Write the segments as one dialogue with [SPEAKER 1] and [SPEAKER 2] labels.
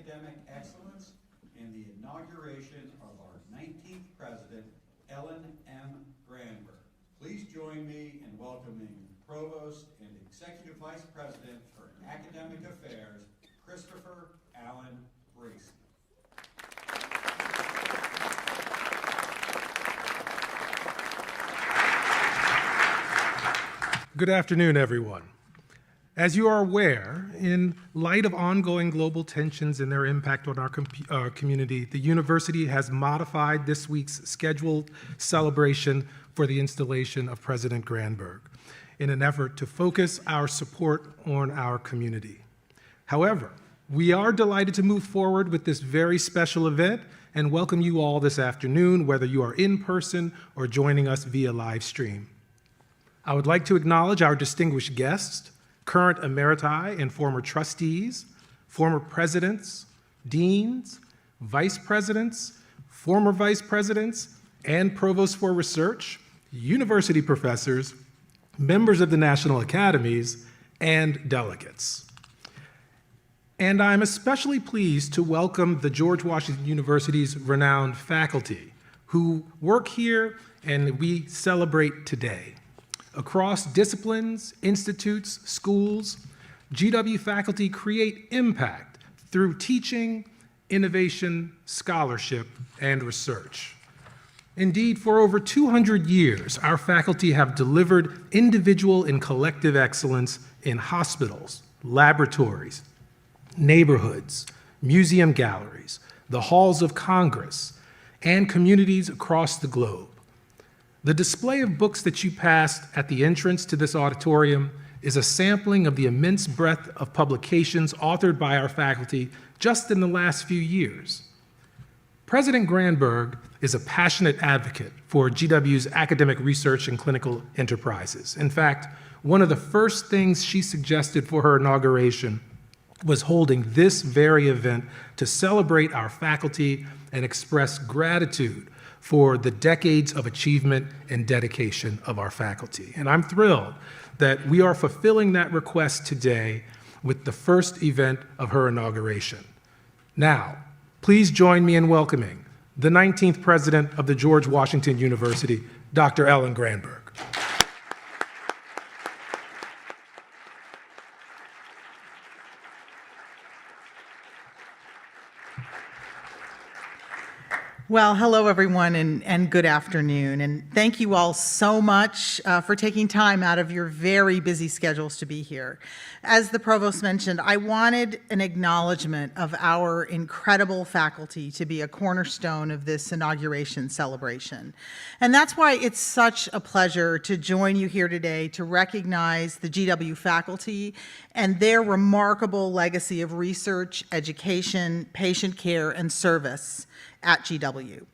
[SPEAKER 1] academic excellence and the inauguration of our 19th president, Ellen M. Granberg. Please join me in welcoming Provost and Executive Vice President for Academic Affairs, Christopher Allen Bracey.
[SPEAKER 2] Good afternoon, everyone. As you are aware, in light of ongoing global tensions and their impact on our community, the university has modified this week's scheduled celebration for the installation of President Granberg in an effort to focus our support on our community. However, we are delighted to move forward with this very special event and welcome you all this afternoon, whether you are in person or joining us via live stream. I would like to acknowledge our distinguished guests, current emeriti and former trustees, former presidents, deans, vice presidents, former vice presidents, and provosts for research, university professors, members of the national academies, and delegates. And I'm especially pleased to welcome the George Washington University's renowned faculty who work here and we celebrate today. Across disciplines, institutes, schools, GW faculty create impact through teaching, innovation, scholarship, and research. Indeed, for over 200 years, our faculty have delivered individual and collective excellence in hospitals, laboratories, neighborhoods, museum galleries, the halls of Congress, and communities across the globe. The display of books that you passed at the entrance to this auditorium is a sampling of the immense breadth of publications authored by our faculty just in the last few years. President Granberg is a passionate advocate for GW's academic research and clinical enterprises. In fact, one of the first things she suggested for her inauguration was holding this very event to celebrate our faculty and express gratitude for the decades of achievement and dedication of our faculty. And I'm thrilled that we are fulfilling that request today with the first event of her inauguration. Now, please join me in welcoming the 19th president of the George Washington University, Dr. Ellen Granberg.
[SPEAKER 3] Well, hello everyone and good afternoon. And thank you all so much for taking time out of your very busy schedules to be here. As the provost mentioned, I wanted an acknowledgement of our incredible faculty to be a cornerstone of this inauguration celebration. And that's why it's such a pleasure to join you here today to recognize the GW faculty and their remarkable legacy of research, education, patient care, and service at GW.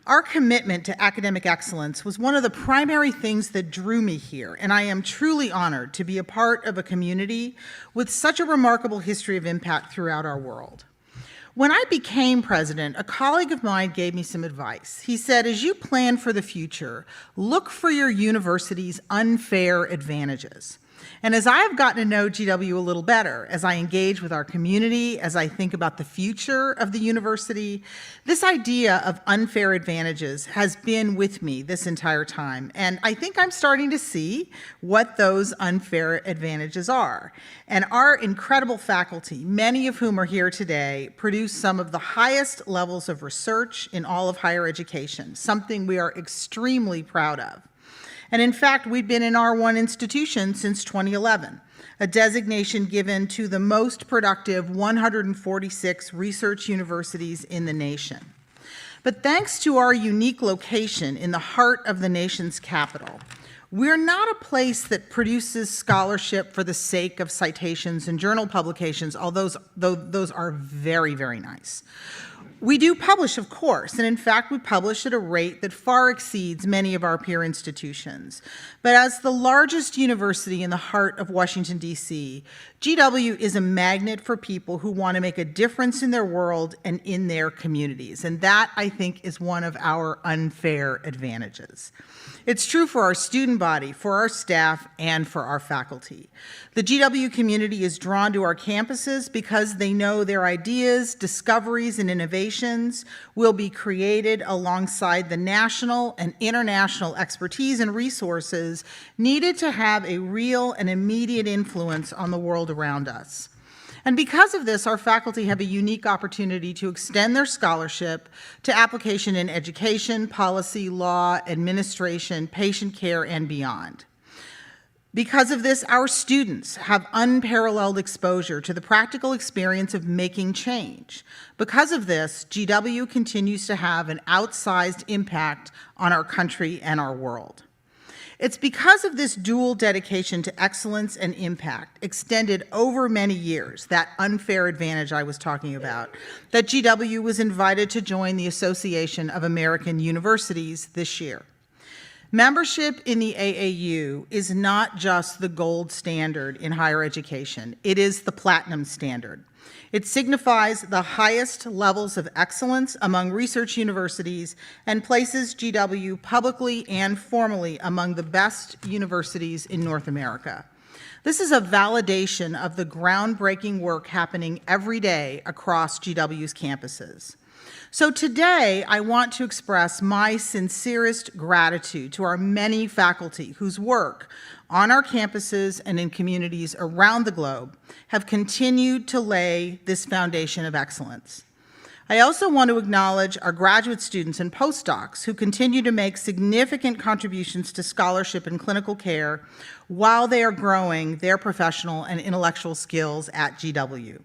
[SPEAKER 3] Our commitment to academic excellence was one of the primary things that drew me here, and I am truly honored to be a part of a community with such a remarkable history of impact throughout our world. When I became president, a colleague of mine gave me some advice. He said, as you plan for the future, look for your university's unfair advantages. And as I've gotten to know GW a little better, as I engage with our community, as I think about the future of the university, this idea of unfair advantages has been with me this entire time. And I think I'm starting to see what those unfair advantages are. And our incredible faculty, many of whom are here today, produce some of the highest levels of research in all of higher education, something we are extremely proud of. And in fact, we've been an R1 institution since 2011, a designation given to the most productive 146 research universities in the nation. But thanks to our unique location in the heart of the nation's capital, we're not a place that produces scholarship for the sake of citations and journal publications, although those are very, very nice. We do publish, of course, and in fact, we publish at a rate that far exceeds many of our peer institutions. But as the largest university in the heart of Washington, D.C., GW is a magnet for people who want to make a difference in their world and in their communities. And that, I think, is one of our unfair advantages. It's true for our student body, for our staff, and for our faculty. The GW community is drawn to our campuses because they know their ideas, discoveries, and innovations will be created alongside the national and international expertise and resources needed to have a real and immediate influence on the world around us. And because of this, our faculty have a unique opportunity to extend their scholarship to application in education, policy, law, administration, patient care, and beyond. Because of this, our students have unparalleled exposure to the practical experience of making change. Because of this, GW continues to have an outsized impact on our country and our world. It's because of this dual dedication to excellence and impact, extended over many years, that unfair advantage I was talking about, that GW was invited to join the Association of American Universities this year. Membership in the AAU is not just the gold standard in higher education, it is the platinum standard. It signifies the highest levels of excellence among research universities and places GW publicly and formally among the best universities in North America. This is a validation of the groundbreaking work happening every day across GW's campuses. So today, I want to express my sincerest gratitude to our many faculty whose work on our campuses and in communities around the globe have continued to lay this foundation of excellence. I also want to acknowledge our graduate students and postdocs who continue to make significant contributions to scholarship and clinical care while they are growing their professional and intellectual skills at GW.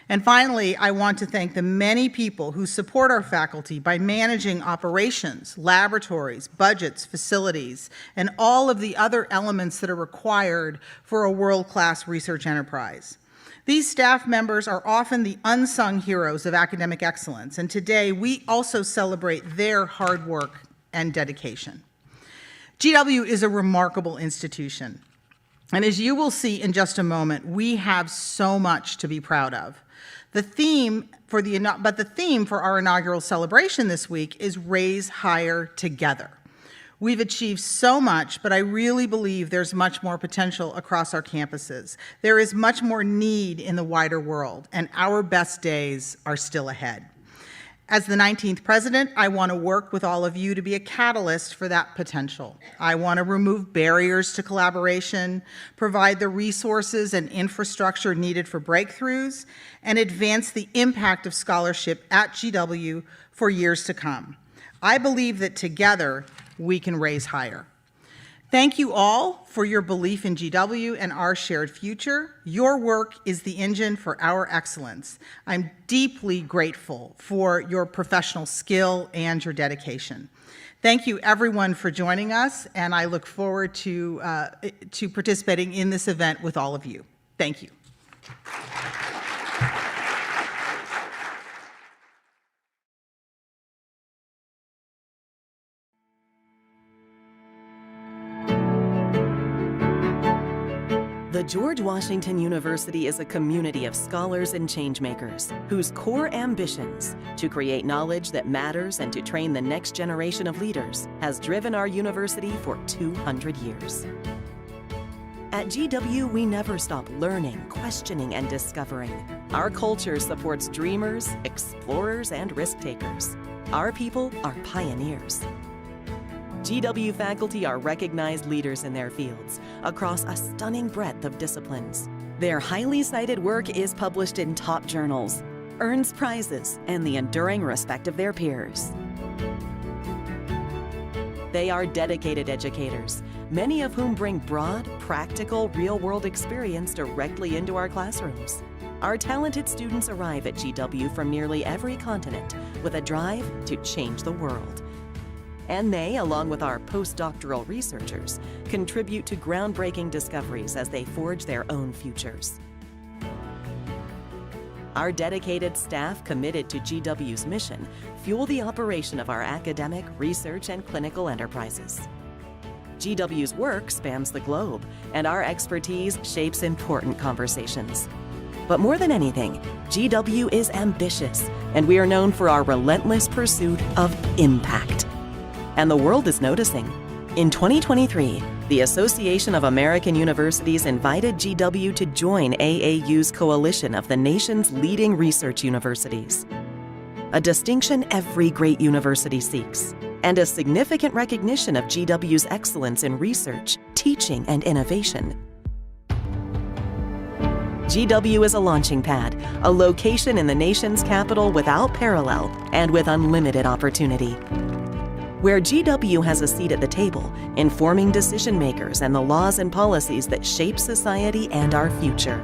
[SPEAKER 3] And finally, I want to thank the many people who support our faculty by managing operations, laboratories, budgets, facilities, and all of the other elements that are required for a world-class research enterprise. These staff members are often the unsung heroes of academic excellence, and today we also celebrate their hard work and dedication. GW is a remarkable institution, and as you will see in just a moment, we have so much to be proud of. The theme for our inaugural celebration this week is Raise Higher Together. We've achieved so much, but I really believe there's much more potential across our campuses. There is much more need in the wider world, and our best days are still ahead. As the 19th president, I want to work with all of you to be a catalyst for that potential. I want to remove barriers to collaboration, provide the resources and infrastructure needed for breakthroughs, and advance the impact of scholarship at GW for years to come. I believe that together we can raise higher. Thank you all for your belief in GW and our shared future. Your work is the engine for our excellence. I'm deeply grateful for your professional skill and your dedication. Thank you everyone for joining us, and I look forward to participating in this event with all of you. Thank you.
[SPEAKER 4] The George Washington University is a community of scholars and changemakers whose core ambitions to create knowledge that matters and to train the next generation of leaders has driven our university for 200 years. At GW, we never stop learning, questioning, and discovering. Our culture supports dreamers, explorers, and risk-takers. Our people are pioneers. GW faculty are recognized leaders in their fields across a stunning breadth of disciplines. Their highly cited work is published in top journals, earns prizes, and the enduring respect of their peers. They are dedicated educators, many of whom bring broad, practical, real-world experience directly into our classrooms. Our talented students arrive at GW from nearly every continent with a drive to change the world. And they, along with our postdoctoral researchers, contribute to groundbreaking discoveries as they forge their own futures. Our dedicated staff committed to GW's mission fuel the operation of our academic, research, and clinical enterprises. GW's work spans the globe, and our expertise shapes important conversations. But more than anything, GW is ambitious, and we are known for our relentless pursuit of impact. And the world is noticing. In 2023, the Association of American Universities invited GW to join AAU's coalition of the nation's leading research universities. A distinction every great university seeks, and a significant recognition of GW's excellence in research, teaching, and innovation. GW is a launching pad, a location in the nation's capital without parallel and with unlimited opportunity. Where GW has a seat at the table, informing decision makers and the laws and policies that shape society and our future.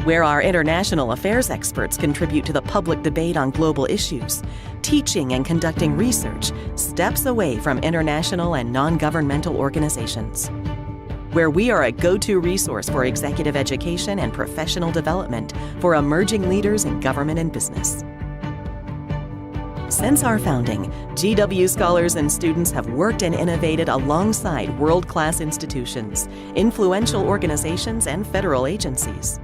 [SPEAKER 4] Where our international affairs experts contribute to the public debate on global issues, teaching and conducting research steps away from international and non-governmental organizations. Where we are a go-to resource for executive education and professional development for emerging leaders in government and business. Since our founding, GW scholars and students have worked and innovated alongside world-class institutions, influential organizations, and federal agencies.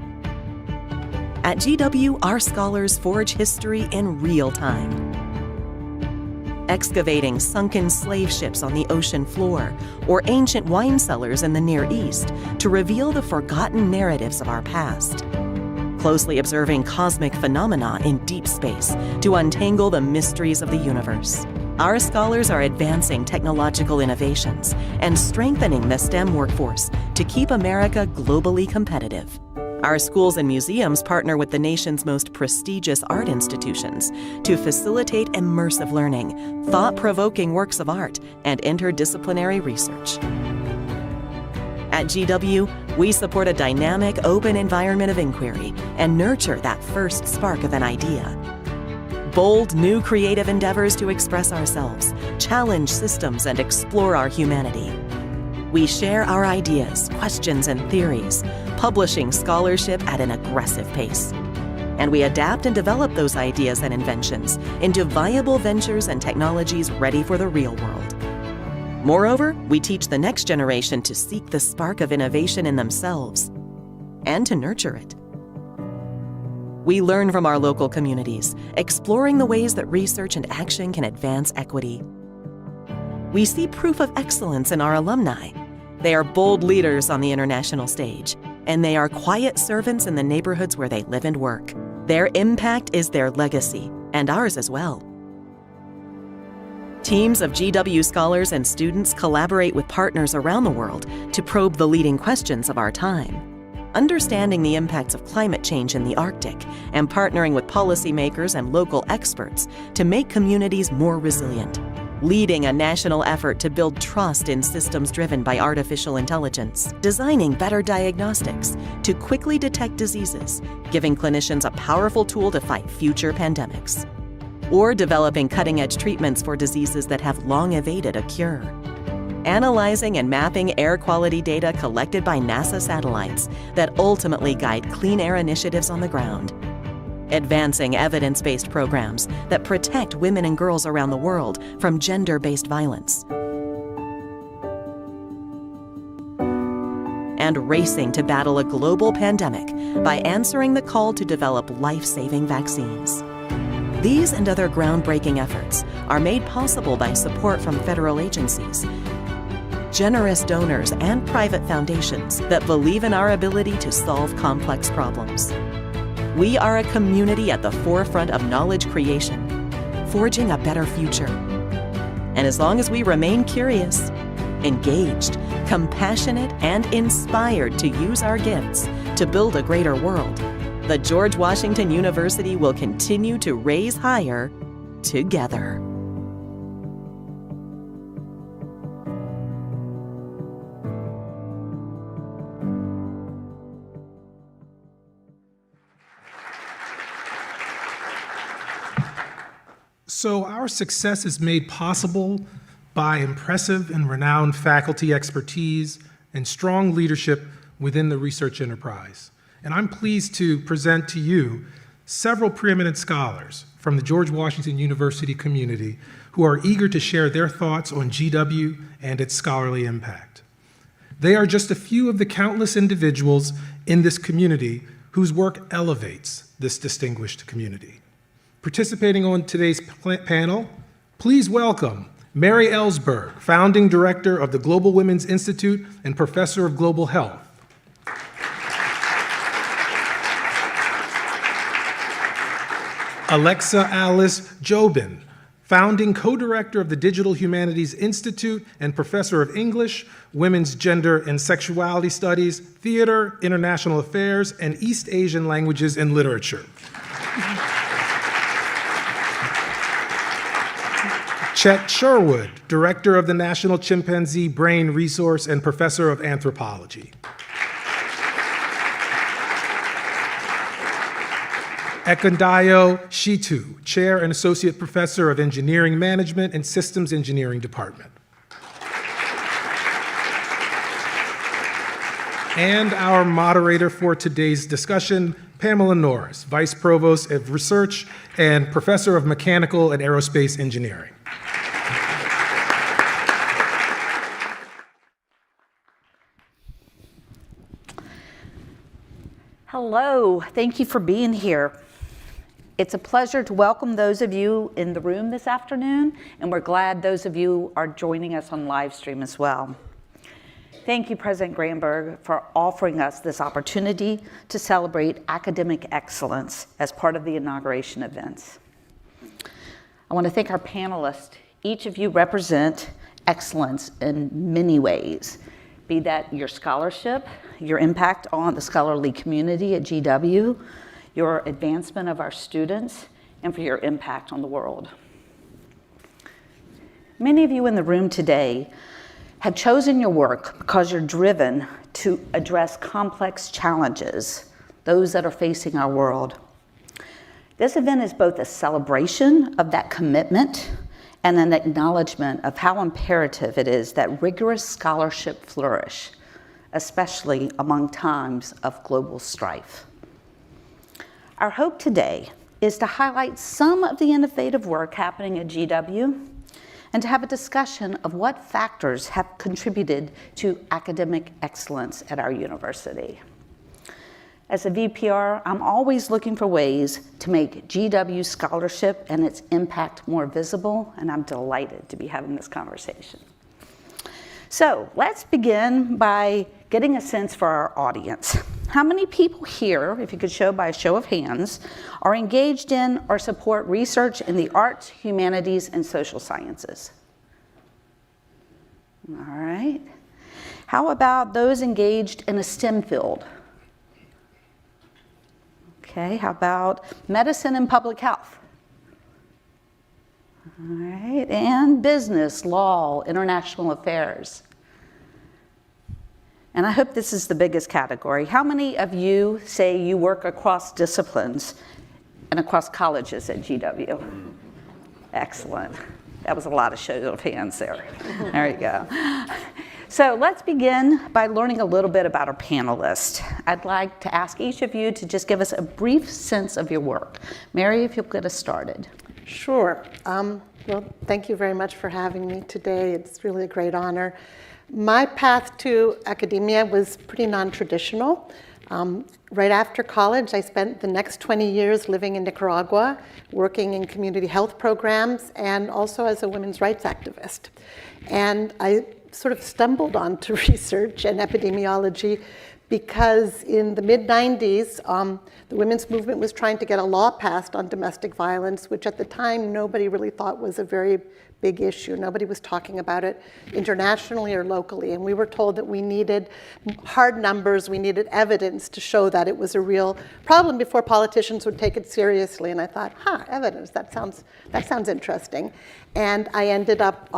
[SPEAKER 4] At GW, our scholars forge history in real time. Excavating sunken slave ships on the ocean floor or ancient wine cellars in the Near East to reveal the forgotten narratives of our past. Closely observing cosmic phenomena in deep space to untangle the mysteries of the universe. Our scholars are advancing technological innovations and strengthening the STEM workforce to keep America globally competitive. Our schools and museums partner with the nation's most prestigious art institutions to facilitate immersive learning, thought-provoking works of art, and interdisciplinary research. At GW, we support a dynamic, open environment of inquiry and nurture that first spark of an idea. Bold, new creative endeavors to express ourselves, challenge systems, and explore our humanity. We share our ideas, questions, and theories, publishing scholarship at an aggressive pace. And we adapt and develop those ideas and inventions into viable ventures and technologies ready for the real world. Moreover, we teach the next generation to seek the spark of innovation in themselves and to nurture it. We learn from our local communities, exploring the ways that research and action can advance equity. We see proof of excellence in our alumni. They are bold leaders on the international stage, and they are quiet servants in the neighborhoods where they live and work. Their impact is their legacy, and ours as well. Teams of GW scholars and students collaborate with partners around the world to probe the leading questions of our time. Understanding the impacts of climate change in the Arctic and partnering with policymakers and local experts to make communities more resilient. Leading a national effort to build trust in systems driven by artificial intelligence. Designing better diagnostics to quickly detect diseases, giving clinicians a powerful tool to fight future pandemics. Or developing cutting-edge treatments for diseases that have long evaded a cure. Analyzing and mapping air quality data collected by NASA satellites that ultimately guide clean air initiatives on the ground. Advancing evidence-based programs that protect women and girls around the world from gender-based violence. And racing to battle a global pandemic by answering the call to develop life-saving vaccines. These and other groundbreaking efforts are made possible by support from federal agencies, generous donors, and private foundations that believe in our ability to solve complex problems. We are a community at the forefront of knowledge creation, forging a better future. And as long as we remain curious, engaged, compassionate, and inspired to use our gifts to build a greater world, the George Washington University will continue to raise higher together.
[SPEAKER 2] So our success is made possible by impressive and renowned faculty expertise and strong leadership within the research enterprise. And I'm pleased to present to you several preeminent scholars from the George Washington University community who are eager to share their thoughts on GW and its scholarly impact. They are just a few of the countless individuals in this community whose work elevates this distinguished community. Participating on today's panel, please welcome Mary Ellsberg, founding director of the Global Women's Institute and professor of global health. Alexa Alice Joubin, founding co-director of the Digital Humanities Institute and professor of English, Women's Gender and Sexuality Studies, Theater, International Affairs, and East Asian Languages and Literature. Chet Sherwood, director of the National Chimpanzee Brain Resource and professor of anthropology. Ekundayo Shittu, chair and associate professor of engineering management and systems engineering department. And our moderator for today's discussion, Pamela Norris, vice provost of research and professor of mechanical and aerospace engineering.
[SPEAKER 5] Hello, thank you for being here. It's a pleasure to welcome those of you in the room this afternoon, and we're glad those of you are joining us on live stream as well. Thank you, President Granberg, for offering us this opportunity to celebrate academic excellence as part of the inauguration events. I want to thank our panelists. Each of you represent excellence in many ways, be that your scholarship, your impact on the scholarly community at GW, your advancement of our students, and for your impact on the world. Many of you in the room today have chosen your work because you're driven to address complex challenges, those that are facing our world. This event is both a celebration of that commitment and an acknowledgement of how imperative it is that rigorous scholarship flourish, especially among times of global strife. Our hope today is to highlight some of the innovative work happening at GW and to have a discussion of what factors have contributed to academic excellence at our university. As a VPR, I'm always looking for ways to make GW scholarship and its impact more visible, and I'm delighted to be having this conversation. So let's begin by getting a sense for our audience. How many people here, if you could show by a show of hands, are engaged in or support research in the arts, humanities, and social sciences? All right. How about those engaged in a STEM field? Okay, how about medicine and public health? All right, and business, law, international affairs. And I hope this is the biggest category. How many of you say you work across disciplines and across colleges at GW? Excellent. That was a lot of shows of hands there. There you go. So let's begin by learning a little bit about our panelists. I'd like to ask each of you to just give us a brief sense of your work. Mary, if you'll get us started.
[SPEAKER 6] Sure. Well, thank you very much for having me today. It's really a great honor. My path to academia was pretty non-traditional. Right after college, I spent the next 20 years living in Nicaragua, working in community health programs, and also as a women's rights activist. And I sort of stumbled onto research and epidemiology because in the mid-90s, the women's movement was trying to get a law passed on domestic violence, which at the time nobody really thought was a very big issue. Nobody was talking about it internationally or locally, and we were told that we needed hard numbers, we needed evidence to show that it was a real problem before politicians would take it seriously. And I thought, evidence, that sounds interesting. And I ended up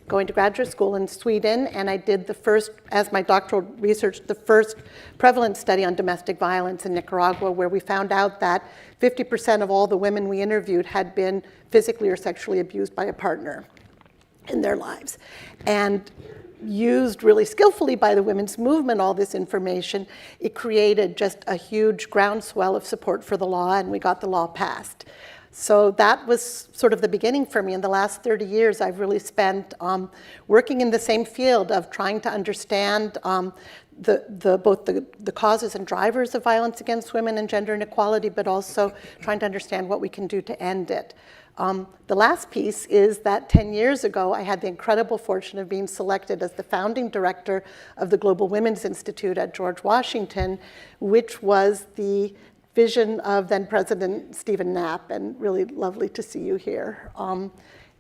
[SPEAKER 6] going to graduate school in Sweden, and I did the first, as my doctoral research, the first prevalence study on domestic violence in Nicaragua, where we found out that 50% of all the women we interviewed had been physically or sexually abused by a partner in their lives. And used really skillfully by the women's movement, all this information, it created just a huge groundswell of support for the law, and we got the law passed. So that was sort of the beginning for me. In the last 30 years, I've really spent working in the same field of trying to understand both the causes and drivers of violence against women and gender inequality, but also trying to understand what we can do to end it. The last piece is that 10 years ago, I had the incredible fortune of being selected as the founding director of the Global Women's Institute at George Washington, which was the vision of then President Stephen Knapp, and really lovely to see you here.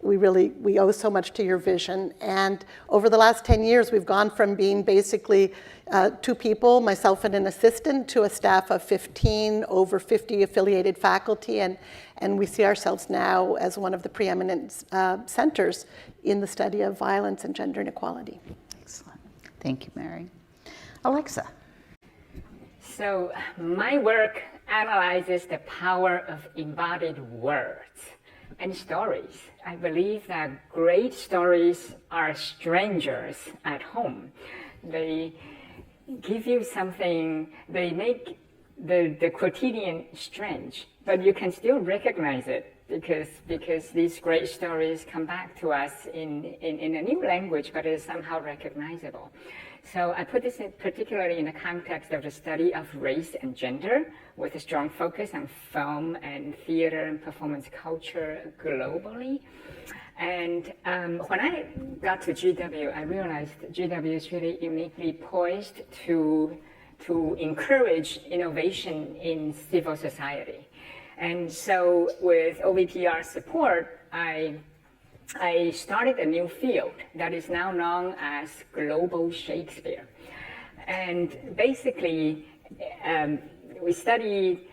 [SPEAKER 6] We owe so much to your vision. And over the last 10 years, we've gone from being basically 2 people, myself and an assistant, to a staff of 15, over 50 affiliated faculty, and we see ourselves now as one of the preeminent centers in the study of violence and gender inequality.
[SPEAKER 5] Excellent. Thank you, Mary. Alexa.
[SPEAKER 7] So my work analyzes the power of embodied words and stories. I believe that great stories are strangers at home. They give you something, they make the quotidian strange, but you can still recognize it because these great stories come back to us in a new language, but it is somehow recognizable. So I put this particularly in the context of the study of race and gender, with a strong focus on film and theater and performance culture globally. And when I got to GW, I realized GW is really uniquely poised to encourage innovation in civil society. And so with OVPR support, I started a new field that is now known as Global Shakespeare. And basically, we study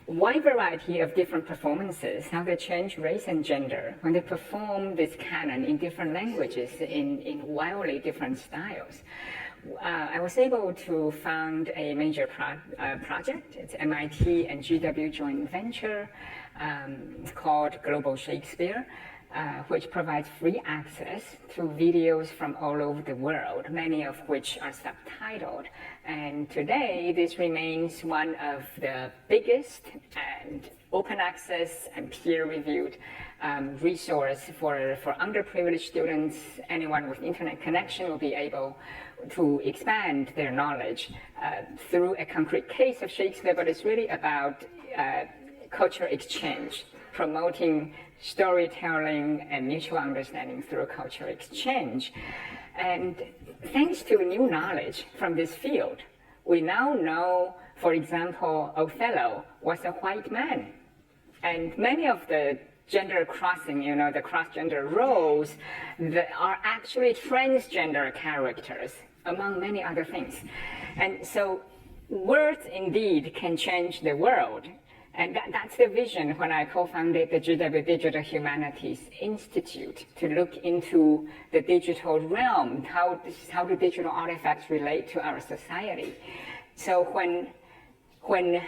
[SPEAKER 7] a wide variety of different performances, how they change race and gender when they perform this canon in different languages in wildly different styles. I was able to found a major project. It's MIT and GW joint venture called Global Shakespeare, which provides free access to videos from all over the world, many of which are subtitled. And today, this remains one of the biggest and open access and peer-reviewed resource for underprivileged students. Anyone with internet connection will be able to expand their knowledge through a concrete case of Shakespeare, but it's really about culture exchange, promoting storytelling and mutual understanding through cultural exchange. And thanks to new knowledge from this field, we now know, for example, Othello was a white man. And many of the gender crossing, the cross-gender roles that are actually transgender characters, among many other things. And so words indeed can change the world. And that's the vision when I co-founded the GW Digital Humanities Institute, to look into the digital realm, how do digital artifacts relate to our society. So when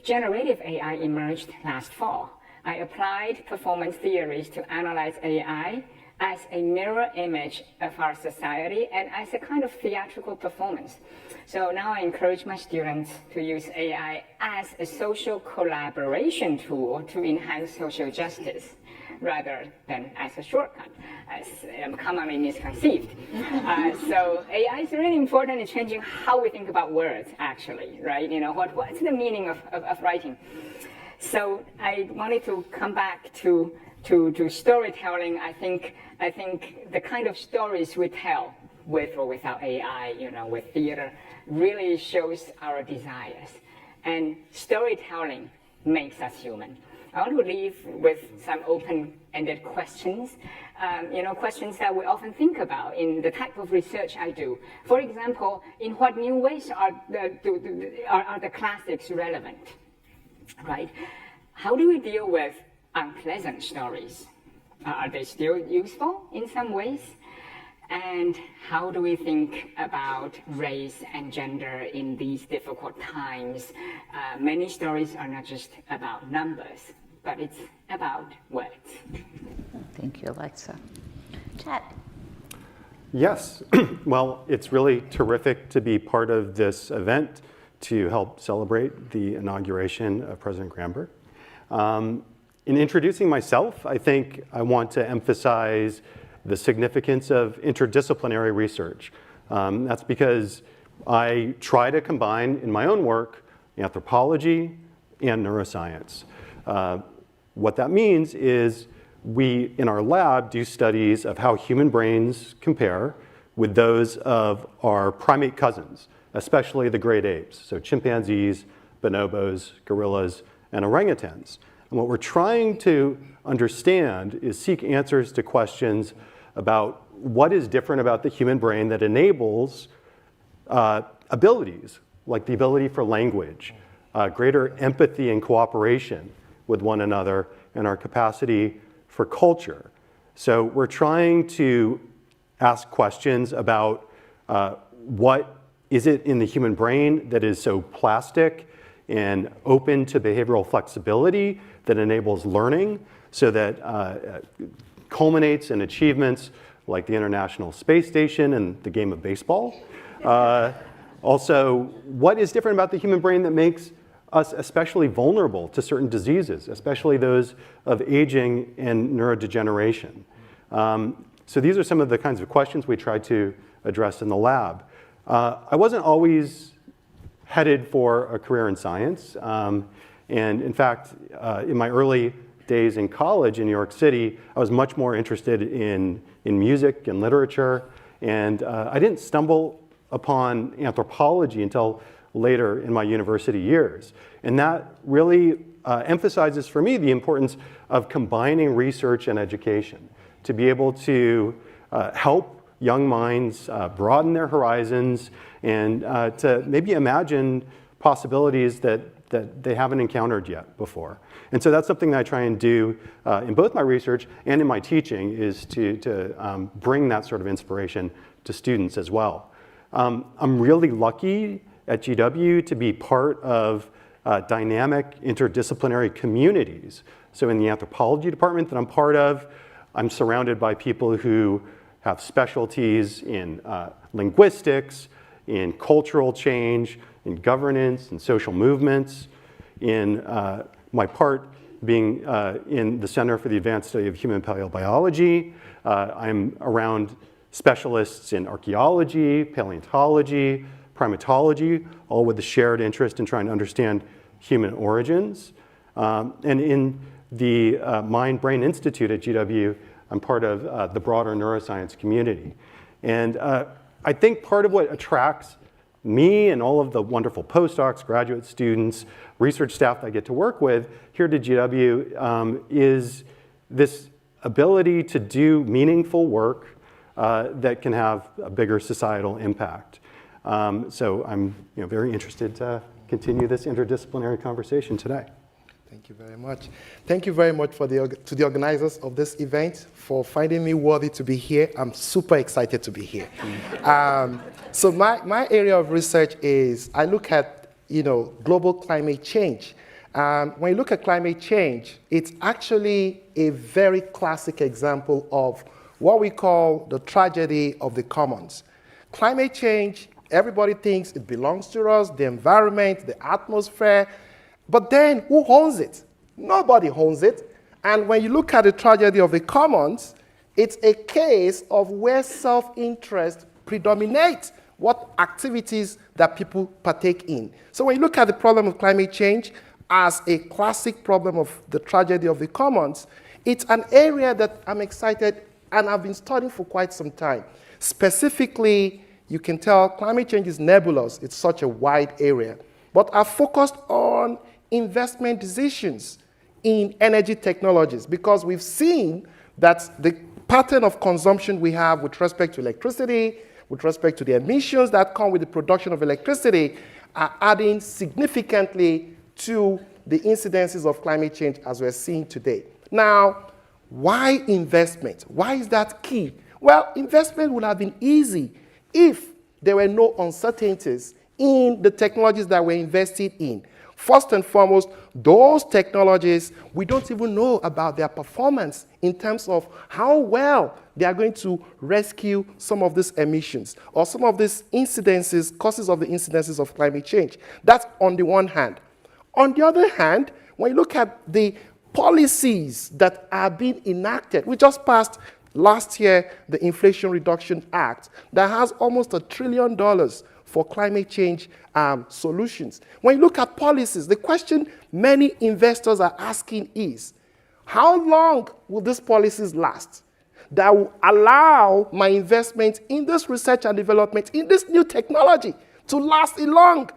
[SPEAKER 7] generative AI emerged last fall, I applied performance theories to analyze AI as a mirror image of our society and as a kind of theatrical performance. So now I encourage my students to use AI as a social collaboration tool to enhance social justice, rather than as a shortcut, as commonly misconceived. So AI is really important in changing how we think about words, actually, right? What's the meaning of writing? So I wanted to come back to storytelling. I think the kind of stories we tell, with or without AI, with theater, really shows our desires. And storytelling makes us human. I want to leave with some open-ended questions, questions that we often think about in the type of research I do. For example, in what new ways are the classics relevant, right? How do we deal with unpleasant stories? Are they still useful in some ways? And how do we think about race and gender in these difficult times? Many stories are not just about numbers, but it's about words.
[SPEAKER 5] Thank you, Alexa. Chet.
[SPEAKER 8] Yes. Well, it's really terrific to be part of this event to help celebrate the inauguration of President Granberg. In introducing myself, I think I want to emphasize the significance of interdisciplinary research. That's because I try to combine in my own work anthropology and neuroscience. What that means is we, in our lab, do studies of how human brains compare with those of our primate cousins, especially the great apes, so chimpanzees, bonobos, gorillas, and orangutans. And what we're trying to understand is seek answers to questions about what is different about the human brain that enables abilities, like the ability for language, greater empathy and cooperation with one another, and our capacity for culture. So we're trying to ask questions about what is it in the human brain that is so plastic and open to behavioral flexibility that enables learning, so that culminates in achievements like the International Space Station and the game of baseball. Also, what is different about the human brain that makes us especially vulnerable to certain diseases, especially those of aging and neurodegeneration? So these are some of the kinds of questions we try to address in the lab. I wasn't always headed for a career in science. And in fact, in my early days in college in New York City, I was much more interested in music and literature. And I didn't stumble upon anthropology until later in my university years. And that really emphasizes for me the importance of combining research and education to be able to help young minds broaden their horizons and to maybe imagine possibilities that they haven't encountered yet before. And so that's something that I try and do in both my research and in my teaching, is to bring that sort of inspiration to students as well. I'm really lucky at GW to be part of dynamic interdisciplinary communities. So in the anthropology department that I'm part of, I'm surrounded by people who have specialties in linguistics, in cultural change, in governance, in social movements, in my part being in the Center for the Advanced Study of Human Paleobiology. I'm around specialists in archaeology, paleontology, primatology, all with the shared interest in trying to understand human origins. And in the Mind-Brain Institute at GW, I'm part of the broader neuroscience community. And I think part of what attracts me and all of the wonderful postdocs, graduate students, research staff that I get to work with here at GW is this ability to do meaningful work that can have a bigger societal impact. So I'm very interested to continue this interdisciplinary conversation today.
[SPEAKER 9] Thank you very much. Thank you very much to the organizers of this event for finding me worthy to be here. I'm super excited to be here. So my area of research is I look at global climate change. When you look at climate change, it's actually a very classic example of what we call the tragedy of the commons. Climate change, everybody thinks it belongs to us, the environment, the atmosphere. But then, who owns it? Nobody owns it. And when you look at the tragedy of the commons, it's a case of where self-interest predominates what activities that people partake in. So when you look at the problem of climate change as a classic problem of the tragedy of the commons, it's an area that I'm excited and I've been studying for quite some time. Specifically, you can tell climate change is nebulous. It's such a wide area. But I've focused on investment decisions in energy technologies because we've seen that the pattern of consumption we have with respect to electricity, with respect to the emissions that come with the production of electricity are adding significantly to the incidences of climate change as we're seeing today. Now, why investment? Why is that key? Well, investment would have been easy if there were no uncertainties in the technologies that we're invested in. First and foremost, those technologies, we don't even know about their performance in terms of how well they are going to rescue some of these emissions or some of these incidences, causes of the incidences of climate change. That's on the one hand. On the other hand, when you look at the policies that are being enacted, we just passed last year the Inflation Reduction Act that has almost $1 trillion for climate change solutions. When you look at policies, the question many investors are asking is, how long will these policies last that will allow my investment in this research and development, in this new technology, to last long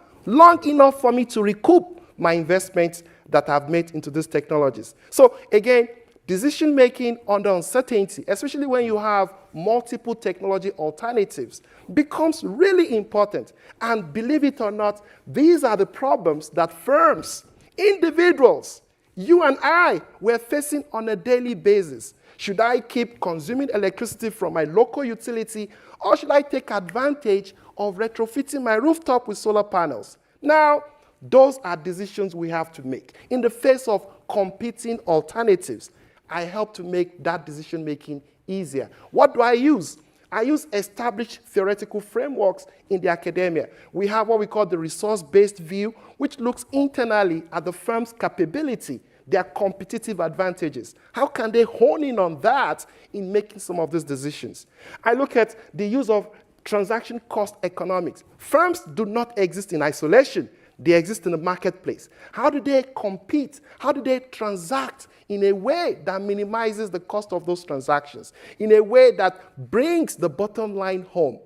[SPEAKER 9] enough for me to recoup my investments that I've made into these technologies? So again, decision-making under uncertainty, especially when you have multiple technology alternatives, becomes really important. And believe it or not, these are the problems that firms, individuals, you and I, were facing on a daily basis. Should I keep consuming electricity from my local utility, or should I take advantage of retrofitting my rooftop with solar panels? Now, those are decisions we have to make. In the face of competing alternatives, I help to make that decision-making easier. What do I use? I use established theoretical frameworks in the academia. We have what we call the resource-based view, which looks internally at the firm's capability, their competitive advantages. How can they hone in on that in making some of these decisions? I look at the use of transaction cost economics. Firms do not exist in isolation. They exist in the marketplace. How do they compete? How do they transact in a way that minimizes the cost of those transactions, in a way that brings the bottom line home?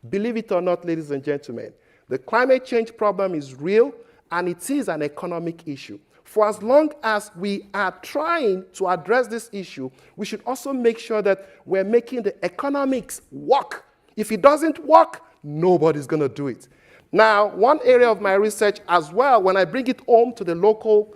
[SPEAKER 9] Believe it or not, ladies and gentlemen, the climate change problem is real, and it is an economic issue. For as long as we are trying to address this issue, we should also make sure that we're making the economics work. If it doesn't work, nobody's going to do it. Now, one area of my research as well, when I bring it home to the local,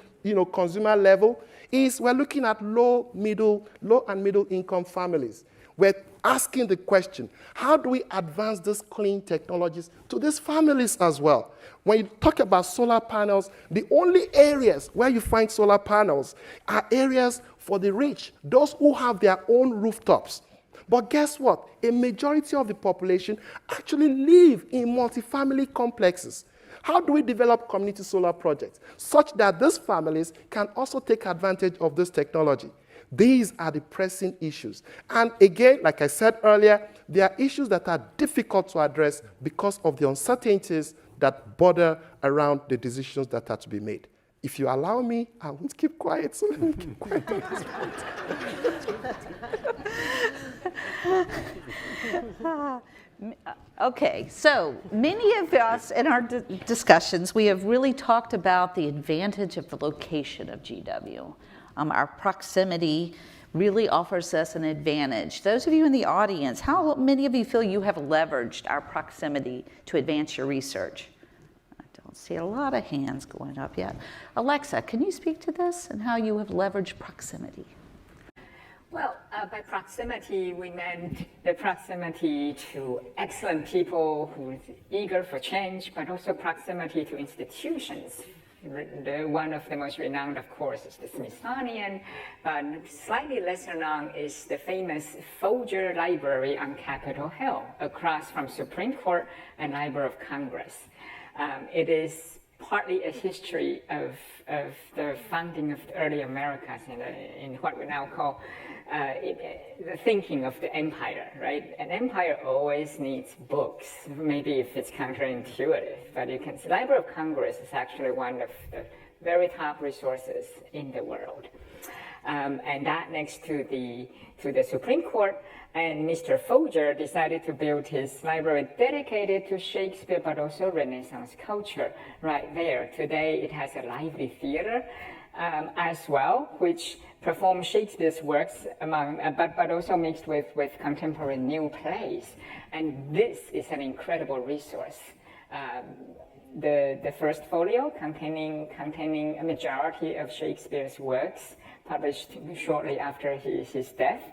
[SPEAKER 9] consumer level, is we're looking at low and middle income families. We're asking the question, how do we advance these clean technologies to these families as well? When you talk about solar panels, the only areas where you find solar panels are areas for the rich, those who have their own rooftops. But guess what? A majority of the population actually live in multifamily complexes. How do we develop community solar projects such that these families can also take advantage of this technology? These are the pressing issues. And again, like I said earlier, there are issues that are difficult to address because of the uncertainties that border around the decisions that are to be made. If you allow me, I won't keep quiet, so let me keep quiet at this point.
[SPEAKER 5] Okay, so many of us in our discussions, we have really talked about the advantage of the location of GW. Our proximity really offers us an advantage. Those of you in the audience, how many of you feel you have leveraged our proximity to advance your research? I don't see a lot of hands going up yet. Alexa, can you speak to this and how you have leveraged proximity?
[SPEAKER 7] Well, by proximity, we meant the proximity to excellent people who are eager for change, but also proximity to institutions. One of the most renowned, of course, is the Smithsonian, but slightly lesser known is the famous Folger Library on Capitol Hill, across from Supreme Court and Library of Congress. It is partly a history of the founding of the early Americas in what we now call the thinking of the empire, right? An empire always needs books, maybe if it's counterintuitive, but you can see Library of Congress is actually one of the very top resources in the world. And that next to the Supreme Court, and Mr. Folger decided to build his library dedicated to Shakespeare, but also Renaissance culture right there. Today it has a lively theater as well, which performs Shakespeare's works but also mixed with contemporary new plays. And this is an incredible resource. The first folio containing a majority of Shakespeare's works, published shortly after his death.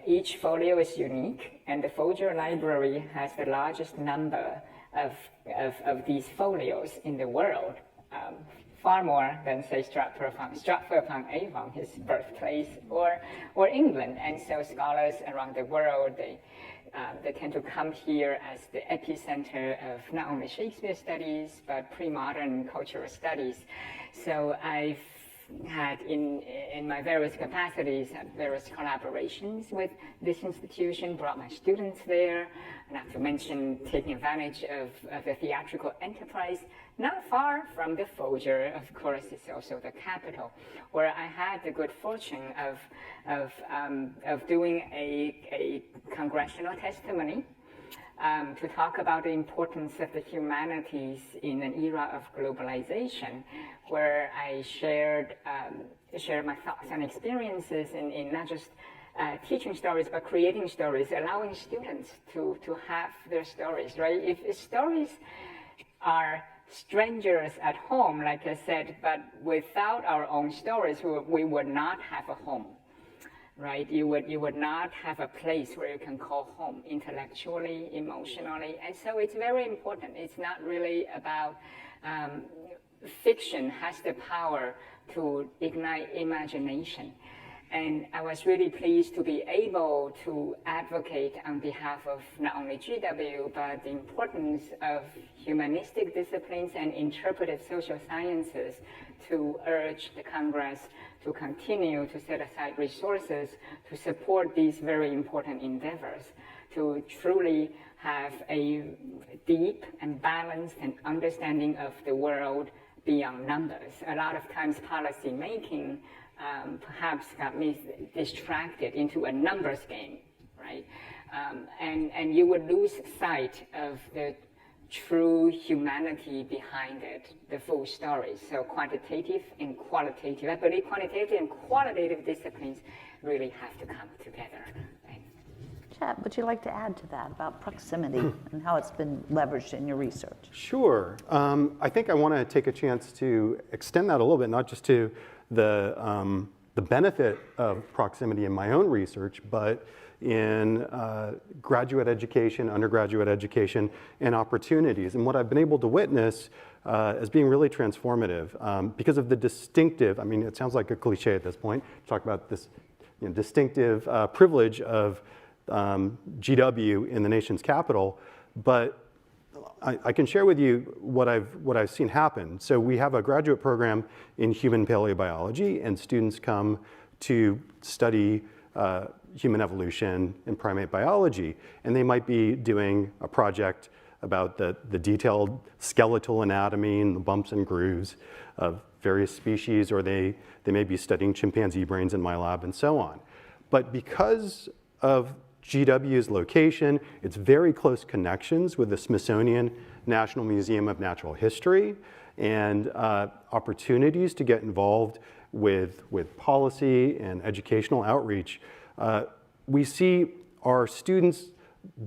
[SPEAKER 7] Each folio is unique, and the Folger Library has the largest number of these folios in the world, far more than, say, Stratford-upon-Avon, his birthplace, or England. And so scholars around the world, they tend to come here as the epicenter of not only Shakespeare studies, but pre-modern cultural studies. So I've had in my various capacities, had various collaborations with this institution, brought my students there, not to mention taking advantage of the theatrical enterprise, not far from the Folger. Of course, it's also the capital, where I had the good fortune of doing a congressional testimony to talk about the importance of the humanities in an era of globalization, where I shared my thoughts and experiences in not just teaching stories, but creating stories, allowing students to have their stories, right? If stories are strangers at home, like I said, but without our own stories, we would not have a home. Right, you would not have a place where you can call home intellectually, emotionally, and so it's very important. It's not really about fiction has the power to ignite imagination, and I was really pleased to be able to advocate on behalf of not only GW but the importance of humanistic disciplines and interpretive social sciences to urge the Congress to continue to set aside resources to support these very important endeavors, to truly have a deep and balanced and understanding of the world beyond numbers. A lot of times policy making perhaps got distracted into a numbers game, right? And you would lose sight of the true humanity behind it, the full story. So quantitative and qualitative. I believe quantitative and qualitative disciplines really have to come together.
[SPEAKER 5] Chet, would you like to add to that about proximity and how it's been leveraged in your research?
[SPEAKER 8] Sure. I think I want to take a chance to extend that a little bit, not just to the benefit of proximity in my own research, but in graduate education, undergraduate education, and opportunities. And what I've been able to witness as being really transformative because of the distinctive, I mean, it sounds like a cliche at this point, to talk about this distinctive privilege of GW in the nation's capital, but I can share with you what I've seen happen. So we have a graduate program in human paleobiology, and students come to study human evolution and primate biology, and they might be doing a project about the detailed skeletal anatomy and the bumps and grooves of various species, or they may be studying chimpanzee brains in my lab and so on. But because of GW's location, its very close connections with the Smithsonian National Museum of Natural History, and opportunities to get involved with policy and educational outreach, we see our students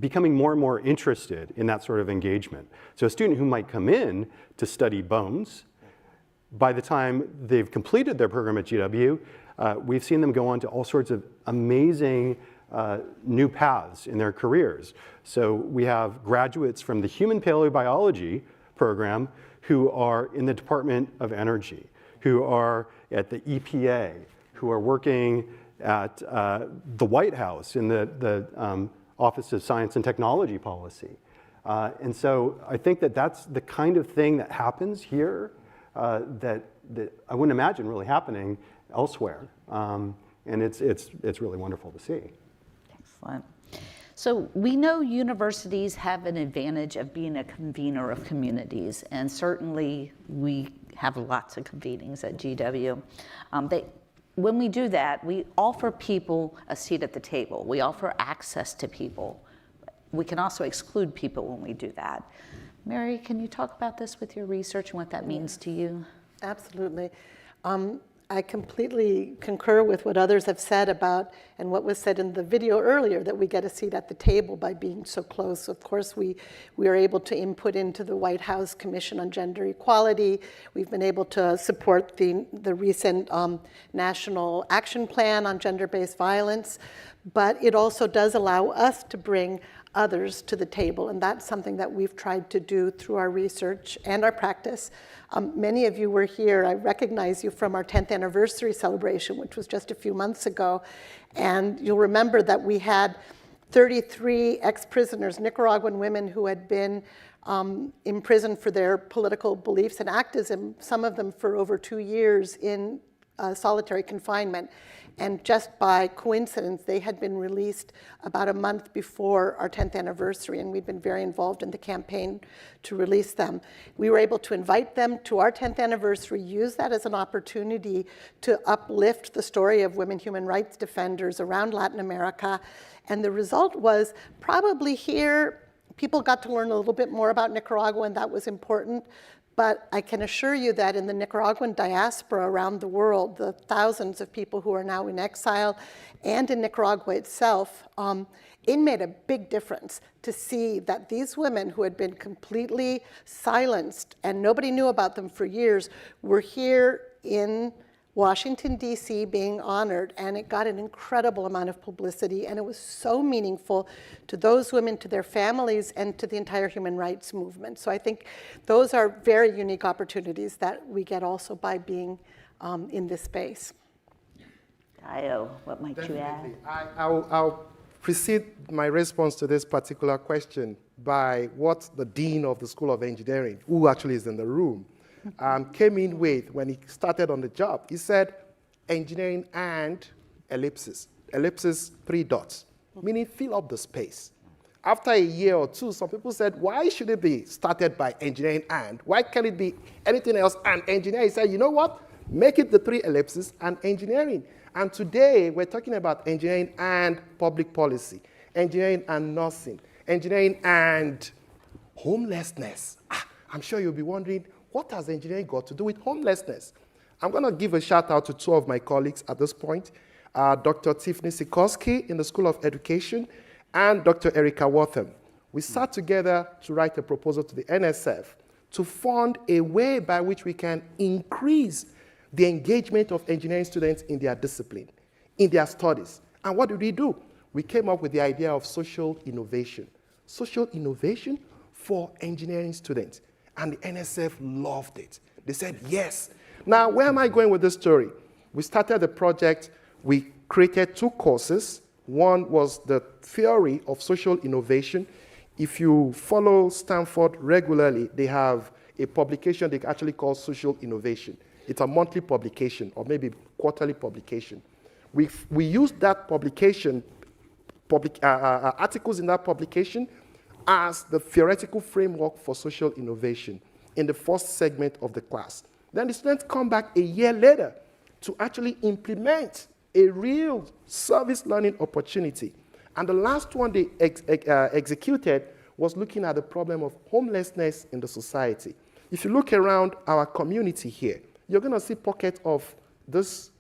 [SPEAKER 8] becoming more and more interested in that sort of engagement. So a student who might come in to study bones, by the time they've completed their program at GW, we've seen them go on to all sorts of amazing new paths in their careers. So we have graduates from the human paleobiology program who are in the Department of Energy, who are at the EPA, who are working at the White House in the Office of Science and Technology Policy. And so I think that that's the kind of thing that happens here that I wouldn't imagine really happening elsewhere. And it's really wonderful to see.
[SPEAKER 5] Excellent. So we know universities have an advantage of being a convener of communities, and certainly we have lots of convenings at GW. When we do that, we offer people a seat at the table. We offer access to people. We can also exclude people when we do that. Mary, can you talk about this with your research and what that means to you?
[SPEAKER 6] Absolutely. I completely concur with what others have said about, and what was said in the video earlier, that we get a seat at the table by being so close. Of course, we are able to input into the White House Commission on Gender Equality. We've been able to support the recent National Action Plan on Gender-Based Violence, but it also does allow us to bring others to the table, and that's something that we've tried to do through our research and our practice. Many of you were here. I recognize you from our 10th anniversary celebration, which was just a few months ago, and you'll remember that we had 33 ex-prisoners, Nicaraguan women who had been imprisoned for their political beliefs and activism, some of them for over 2 years in solitary confinement. And just by coincidence, they had been released about a month before our 10th anniversary, and we'd been very involved in the campaign to release them. We were able to invite them to our 10th anniversary, use that as an opportunity to uplift the story of women human rights defenders around Latin America. And the result was probably here, people got to learn a little bit more about Nicaragua, and that was important. But I can assure you that in the Nicaraguan diaspora around the world, the thousands of people who are now in exile and in Nicaragua itself, it made a big difference to see that these women who had been completely silenced and nobody knew about them for years were here in Washington, D.C. being honored, and it got an incredible amount of publicity, and it was so meaningful to those women, to their families, and to the entire human rights movement. So I think those are very unique opportunities that we get also by being in this space.
[SPEAKER 5] Io, what might you add?
[SPEAKER 9] I'll precede my response to this particular question by what the Dean of the School of Engineering, who actually is in the room, came in with when he started on the job. He said, engineering and ellipsis. Ellipsis, 3 dots, meaning fill up the space. After a year or two, some people said, why should it be started by engineering and? Why can't it be anything else and engineering? He said, you know what? Make it the 3 ellipses and engineering. And today, we're talking about engineering and public policy, engineering and nursing, engineering and homelessness. I'm sure you'll be wondering, what has engineering got to do with homelessness? I'm going to give a shout out to 2 of my colleagues at this point, Dr. Tiffany Sikorsky in the School of Education and Dr. Erica Wortham. We sat together to write a proposal to the NSF to fund a way by which we can increase the engagement of engineering students in their discipline, in their studies. And what did we do? We came up with the idea of social innovation. Social innovation for engineering students. And the NSF loved it. They said, yes. Now, where am I going with this story? We started the project. We created 2 courses. One was the theory of social innovation. If you follow Stanford regularly, they have a publication they actually call Social Innovation. It's a monthly publication or maybe quarterly publication. We used that publication, articles in that publication, as the theoretical framework for social innovation in the first segment of the class. Then the students come back a year later to actually implement a real service learning opportunity. And the last one they executed was looking at the problem of homelessness in the society. If you look around our community here, you're going to see pockets of this,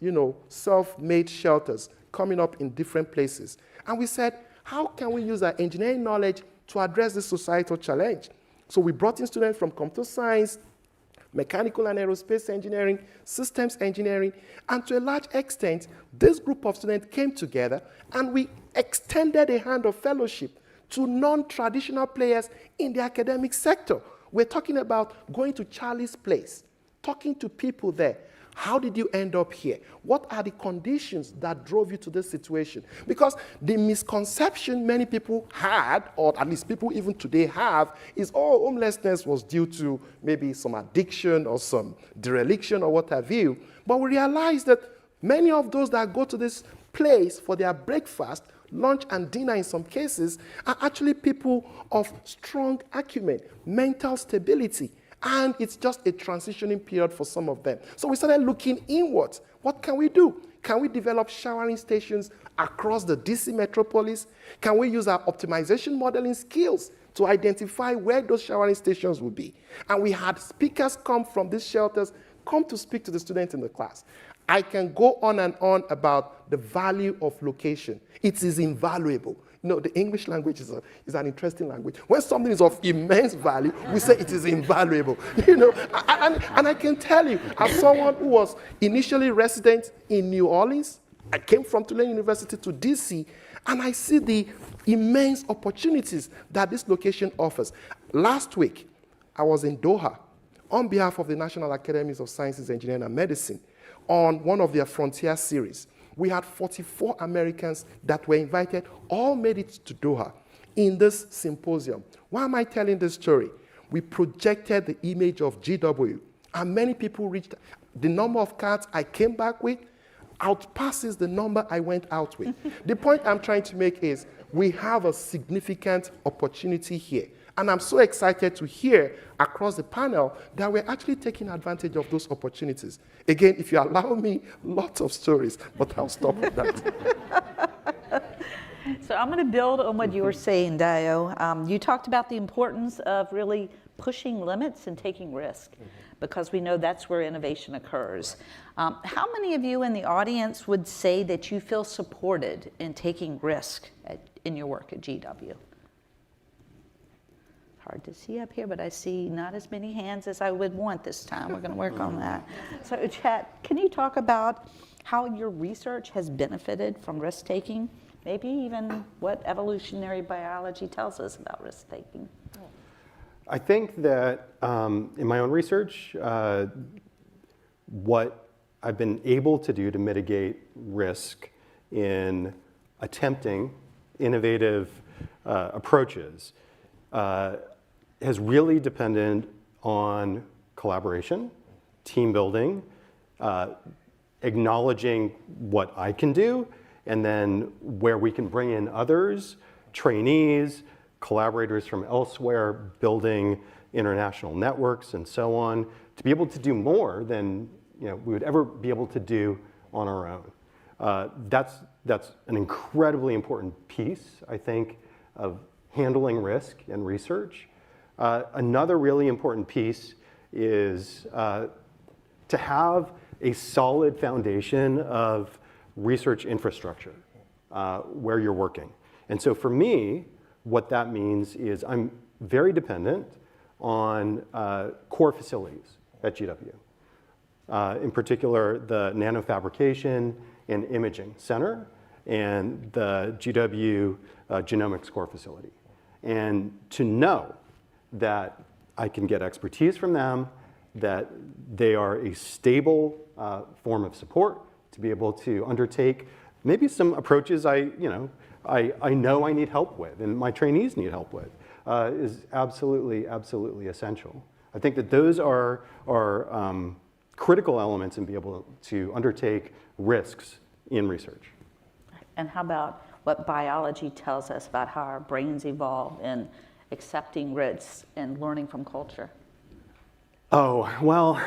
[SPEAKER 9] self-made shelters coming up in different places. And we said, how can we use our engineering knowledge to address this societal challenge? So we brought in students from computer science, mechanical and aerospace engineering, systems engineering, and to a large extent, this group of students came together and we extended a hand of fellowship to non-traditional players in the academic sector. We're talking about going to Charlie's Place, talking to people there. How did you end up here? What are the conditions that drove you to this situation? Because the misconception many people had, or at least people even today have, is, homelessness was due to maybe some addiction or some dereliction or what have you. But we realized that many of those that go to this place for their breakfast, lunch and dinner in some cases, are actually people of strong acumen, mental stability. And it's just a transitioning period for some of them. So we started looking inwards. What can we do? Can we develop showering stations across the DC metropolis? Can we use our optimization modeling skills to identify where those showering stations will be? And we had speakers come from these shelters, come to speak to the students in the class. I can go on and on about the value of location. It is invaluable. The English language is an interesting language. When something is of immense value, we say it is invaluable. And I can tell you, as someone who was initially resident in New Orleans, I came from Tulane University to DC, And I see the immense opportunities that this location offers. Last week, I was in Doha on behalf of the National Academies of Sciences, Engineering, and Medicine on one of their Frontier series. We had 44 Americans that were invited, all made it to Doha in this symposium. Why am I telling this story? We projected the image of GW, and many people reached. The number of cards I came back with outpasses the number I went out with. The point I'm trying to make is we have a significant opportunity here. And I'm so excited to hear across the panel that we're actually taking advantage of those opportunities. Again, if you allow me, lots of stories, but I'll stop with that.
[SPEAKER 5] So I'm going to build on what you were saying, Dayo. You talked about the importance of really pushing limits and taking risk, because we know that's where innovation occurs. How many of you in the audience would say that you feel supported in taking risk in your work at GW? Hard to see up here, but I see not as many hands as I would want this time. We're going to work on that. So Chet, can you talk about how your research has benefited from risk-taking? Maybe even what evolutionary biology tells us about risk-taking.
[SPEAKER 8] I think that in my own research, what I've been able to do to mitigate risk in attempting innovative approaches has really depended on collaboration, team building, acknowledging what I can do, and then where we can bring in others, trainees, collaborators from elsewhere, building international networks and so on, to be able to do more than we would ever be able to do on our own. That's an incredibly important piece, I think, of handling risk and research. Another really important piece is to have a solid foundation of research infrastructure where you're working. And so for me, what that means is I'm very dependent on core facilities at GW. In particular, the Nanofabrication and Imaging Center and the GW Genomics Core Facility. And to know that I can get expertise from them, that they are a stable form of support to be able to undertake maybe some approaches I know I need help with and my trainees need help with is absolutely, absolutely essential. I think that those are critical elements in being able to undertake risks in research.
[SPEAKER 5] And how about what biology tells us about how our brains evolve in accepting risks and learning from culture?
[SPEAKER 8] Oh, well,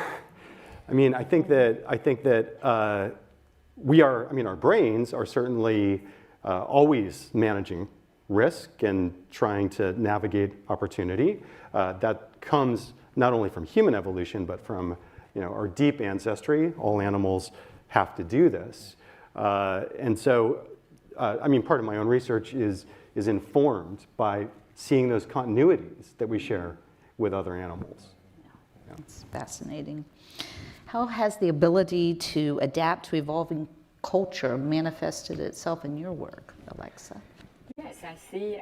[SPEAKER 8] I think that our brains are certainly always managing risk and trying to navigate opportunity. That comes not only from human evolution, but from our deep ancestry. All animals have to do this. And so, part of my own research is informed by seeing those continuities that we share with other animals.
[SPEAKER 5] Yeah. It's fascinating. How has the ability to adapt to evolving culture manifested itself in your work, Alexa?
[SPEAKER 7] Yes, I see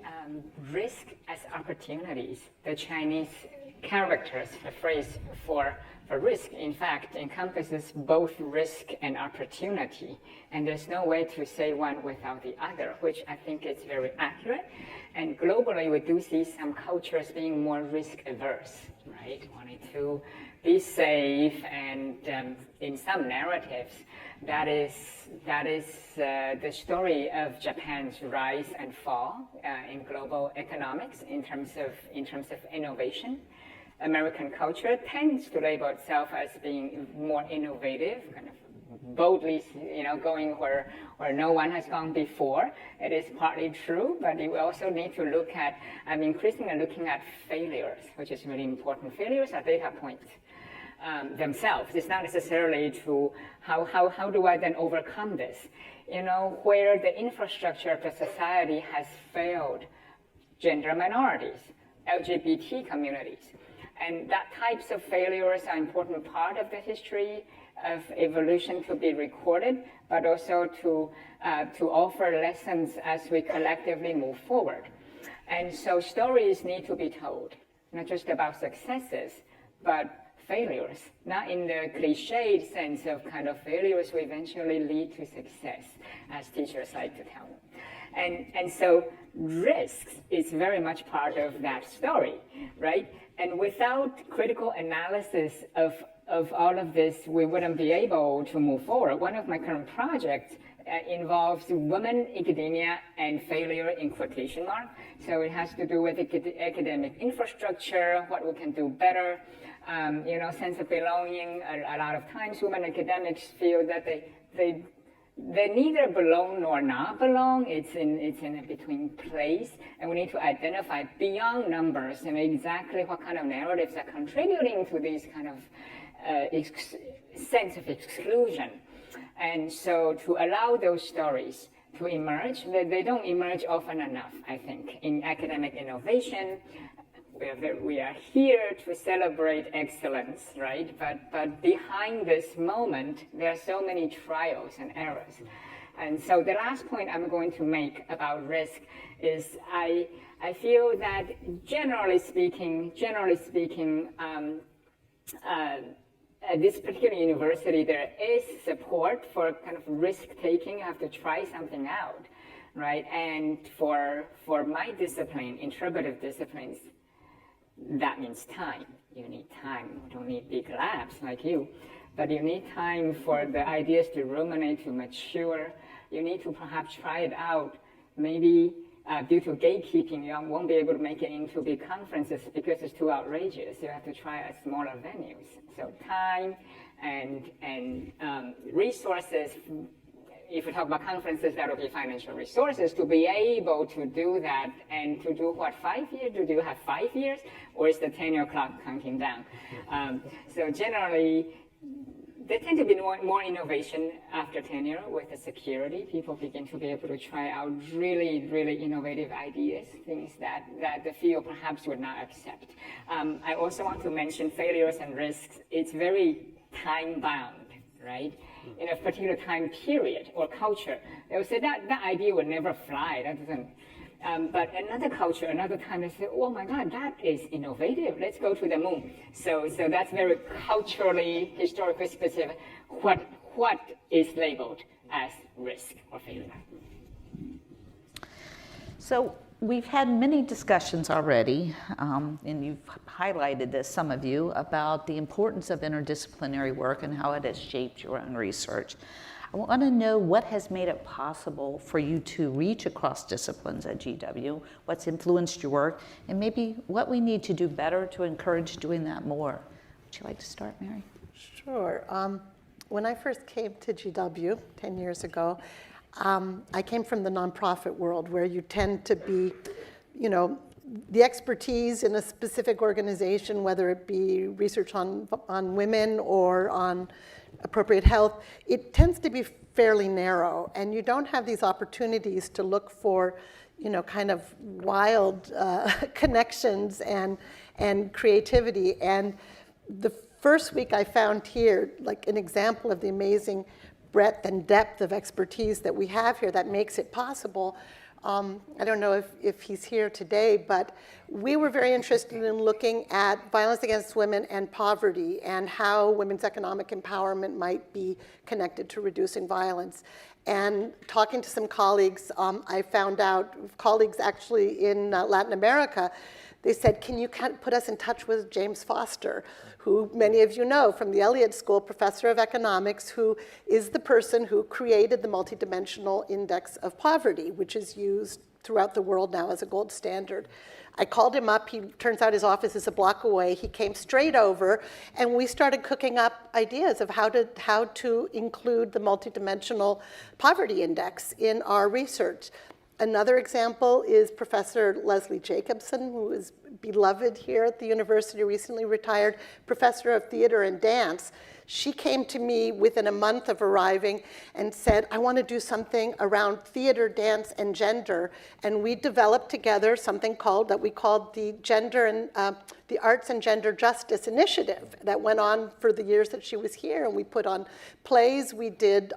[SPEAKER 7] risk as opportunities. The Chinese characters, the phrase for risk, in fact, encompasses both risk and opportunity. And there's no way to say one without the other, which I think is very accurate. And globally, we do see some cultures being more risk averse, right? Wanting to be safe, and in some narratives, that is the story of Japan's rise and fall in global economics in terms of innovation. American culture tends to label itself as being more innovative, kind of boldly, going where no one has gone before. It is partly true, but you also need to look at, I'm increasingly looking at failures, which is really important. Failures are data points themselves. It's not necessarily to how do I then overcome this? Where the infrastructure of the society has failed gender minorities, LGBT communities, And that types of failures are an important part of the history of evolution to be recorded, but also to offer lessons as we collectively move forward. And so stories need to be told, not just about successes, but failures, not in the cliched sense of kind of failures will eventually lead to success, as teachers like to tell them. And so risks is very much part of that story, right? And without critical analysis of all of this, we wouldn't be able to move forward. One of my current projects involves women, academia, and failure in quotation mark. So it has to do with academic infrastructure, what we can do better, sense of belonging. A lot of times women academics feel that they neither belong nor not belong. It's in a between place, and we need to identify beyond numbers and exactly what kind of narratives are contributing to these kind of sense of exclusion. And so to allow those stories to emerge, they don't emerge often enough, I think, in academic innovation. We are here to celebrate excellence, right? But behind this moment, there are so many trials and errors. And so the last point I'm going to make about risk is I feel that generally speaking, at this particular university, there is support for kind of risk-taking. You have to try something out, right? And for my discipline, interpretive disciplines, that means time. You need time. You don't need big labs like you, but you need time for the ideas to ruminate, to mature. You need to perhaps try it out. Maybe due to gatekeeping, you won't be able to make it into big conferences because it's too outrageous. You have to try at smaller venues. So time and resources. If we talk about conferences, that will be financial resources to be able to do that and to do what, 5 years? Do you have 5 years? Or is the tenure clock counting down? So generally, there tend to be more innovation after tenure with the security. People begin to be able to try out really, really innovative ideas, things that the field perhaps would not accept. I also want to mention failures and risks. It's very time-bound, right? In a particular time period or culture, they would say that idea would never fly. That doesn't. But another culture, another time, they say, "Oh my God, that is innovative. Let's go to the moon." So that's very culturally, historically specific. What is labeled as risk or failure?
[SPEAKER 5] So we've had many discussions already, and you've highlighted this, some of you, about the importance of interdisciplinary work and how it has shaped your own research. I want to know what has made it possible for you to reach across disciplines at GW, what's influenced your work, and maybe what we need to do better to encourage doing that more. Would you like to start, Mary?
[SPEAKER 6] Sure. When I first came to GW 10 years ago, I came from the nonprofit world where you tend to be, the expertise in a specific organization, whether it be research on women or on appropriate health, it tends to be fairly narrow, and you don't have these opportunities to look for, kind of wild connections and creativity. And the first week I found here, like an example of the amazing breadth and depth of expertise that we have here that makes it possible. I don't know if he's here today, but we were very interested in looking at violence against women and poverty and how women's economic empowerment might be connected to reducing violence. And talking to some colleagues, I found out, colleagues actually in Latin America, they said, "Can you put us in touch with James Foster, who many of you know from the Elliott School, professor of economics, who is the person who created the multidimensional index of poverty, which is used throughout the world now as a gold standard." I called him up. He turns out his office is a block away. He came straight over, and we started cooking up ideas of how to include the multidimensional poverty index in our research. Another example is Professor Leslie Jacobson, who is beloved here at the university, recently retired professor of theater and dance. She came to me within a month of arriving and said, I want to do something around theater, dance, and gender. And we developed together something that we called the the Arts and Gender Justice Initiative that went on for the years that she was here. And we put on plays, we did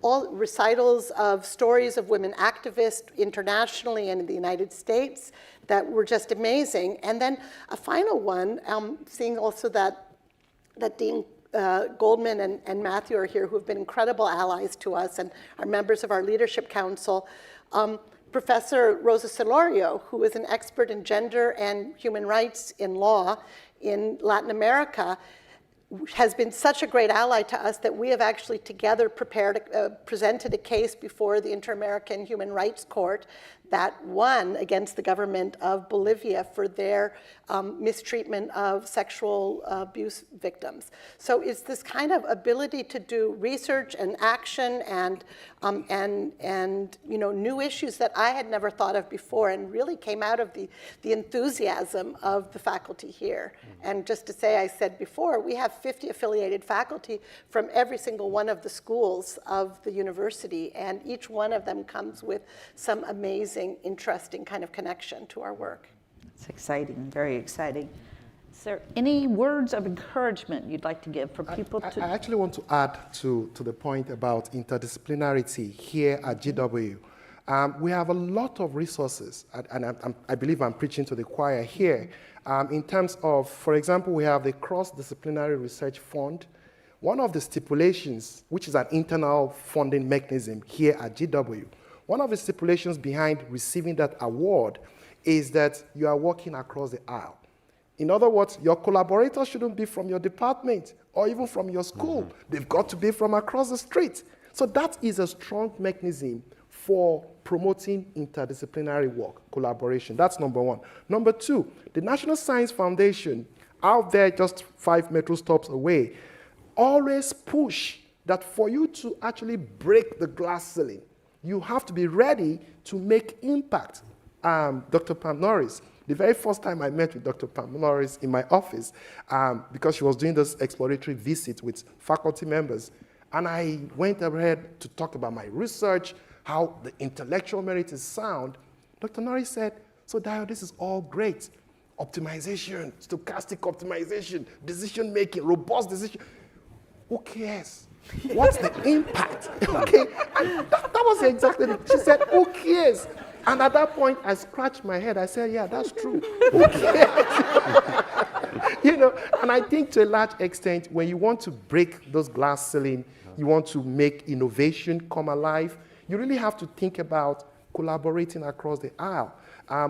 [SPEAKER 6] all recitals of stories of women activists internationally and in the United States that were just amazing. And then a final one, seeing also that Dean Goldman and Matthew are here, who have been incredible allies to us and are members of our leadership council. Professor Rosa Celorio, who is an expert in gender and human rights in law in Latin America, has been such a great ally to us that we have actually together presented a case before the Inter-American Human Rights Court that won against the government of Bolivia for their mistreatment of sexual abuse victims. So it's this kind of ability to do research and action and new issues that I had never thought of before, and really came out of the enthusiasm of the faculty here. And just to say, I said before, we have 50 affiliated faculty from every single one of the schools of the university, and each one of them comes with some amazing, interesting kind of connection to our work.
[SPEAKER 5] It's exciting, very exciting. Is there any words of encouragement you'd like to give for people to?
[SPEAKER 9] I actually want to add to the point about interdisciplinarity here at GW. We have a lot of resources, and I believe I'm preaching to the choir here. In terms of, for example, we have the Cross-Disciplinary Research Fund. One of the stipulations, which is an internal funding mechanism here at GW, one of the stipulations behind receiving that award is that you are working across the aisle. In other words, your collaborators shouldn't be from your department or even from your school. They've got to be from across the street. So that is a strong mechanism for promoting interdisciplinary work, collaboration. That's number one. Number two, the National Science Foundation, out there just 5 metro stops away, always push that for you to actually break the glass ceiling, you have to be ready to make impact. Dr. Pam Norris, the very first time I met with Dr. Pam Norris in my office, because she was doing this exploratory visit with faculty members, and I went ahead to talk about my research, how the intellectual merit is sound. Dr. Norris said, so Dio, this is all great. Optimization, stochastic optimization, decision-making, robust decision. Who cares? What's the impact? Okay, and that was exactly it. She said, who cares? And at that point, I scratched my head. I said, yeah, that's true. Who cares? And I think to a large extent, when you want to break those glass ceiling, you want to make innovation come alive, you really have to think about collaborating across the aisle.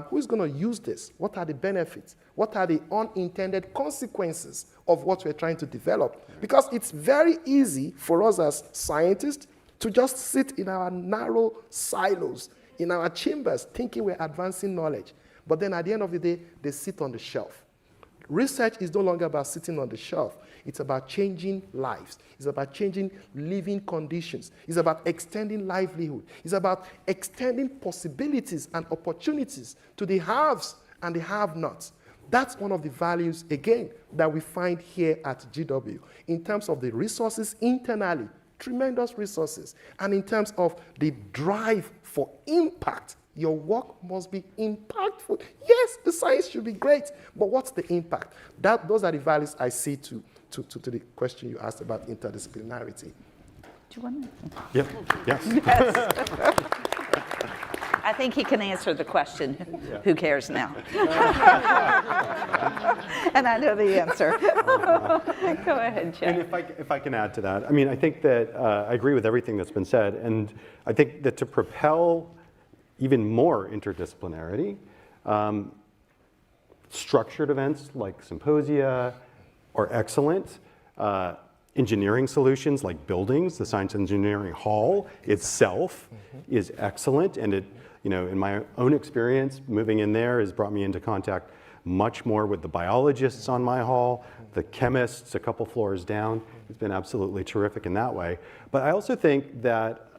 [SPEAKER 9] Who's going to use this? What are the benefits? What are the unintended consequences of what we're trying to develop? Because it's very easy for us as scientists to just sit in our narrow silos, in our chambers, thinking we're advancing knowledge. But then at the end of the day, they sit on the shelf. Research is no longer about sitting on the shelf. It's about changing lives. It's about changing living conditions. It's about extending livelihood. It's about extending possibilities and opportunities to the haves and the have-nots. That's one of the values, again, that we find here at GW. In terms of the resources internally, tremendous resources. And in terms of the drive for impact, your work must be impactful. Yes, the science should be great, but what's the impact? Those are the values I see to the question you asked about interdisciplinarity.
[SPEAKER 5] Do you want to?
[SPEAKER 8] Yep. Yes.
[SPEAKER 5] Yes. I think he can answer the question, who cares now? And I know the answer. Go ahead, Chet.
[SPEAKER 8] And if I can add to that, I mean, I think that I agree with everything that's been said, and I think that to propel even more interdisciplinarity, structured events like symposia are excellent. Engineering solutions like buildings, the Science Engineering Hall itself is excellent, and it, in my own experience, moving in there has brought me into contact much more with the biologists on my hall, the chemists a couple floors down. It's been absolutely terrific in that way. But I also think that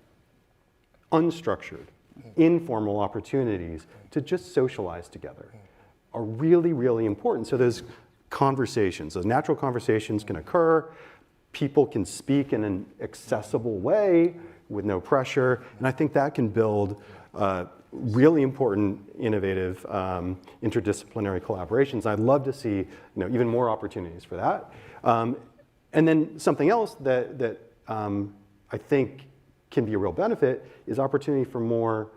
[SPEAKER 8] unstructured informal opportunities to just socialize together are really, really important. So those conversations, those natural conversations can occur. People can speak in an accessible way with no pressure. And I think that can build really important, innovative, interdisciplinary collaborations. I'd love to see even more opportunities for that. And then something else that I think can be a real benefit is opportunity for more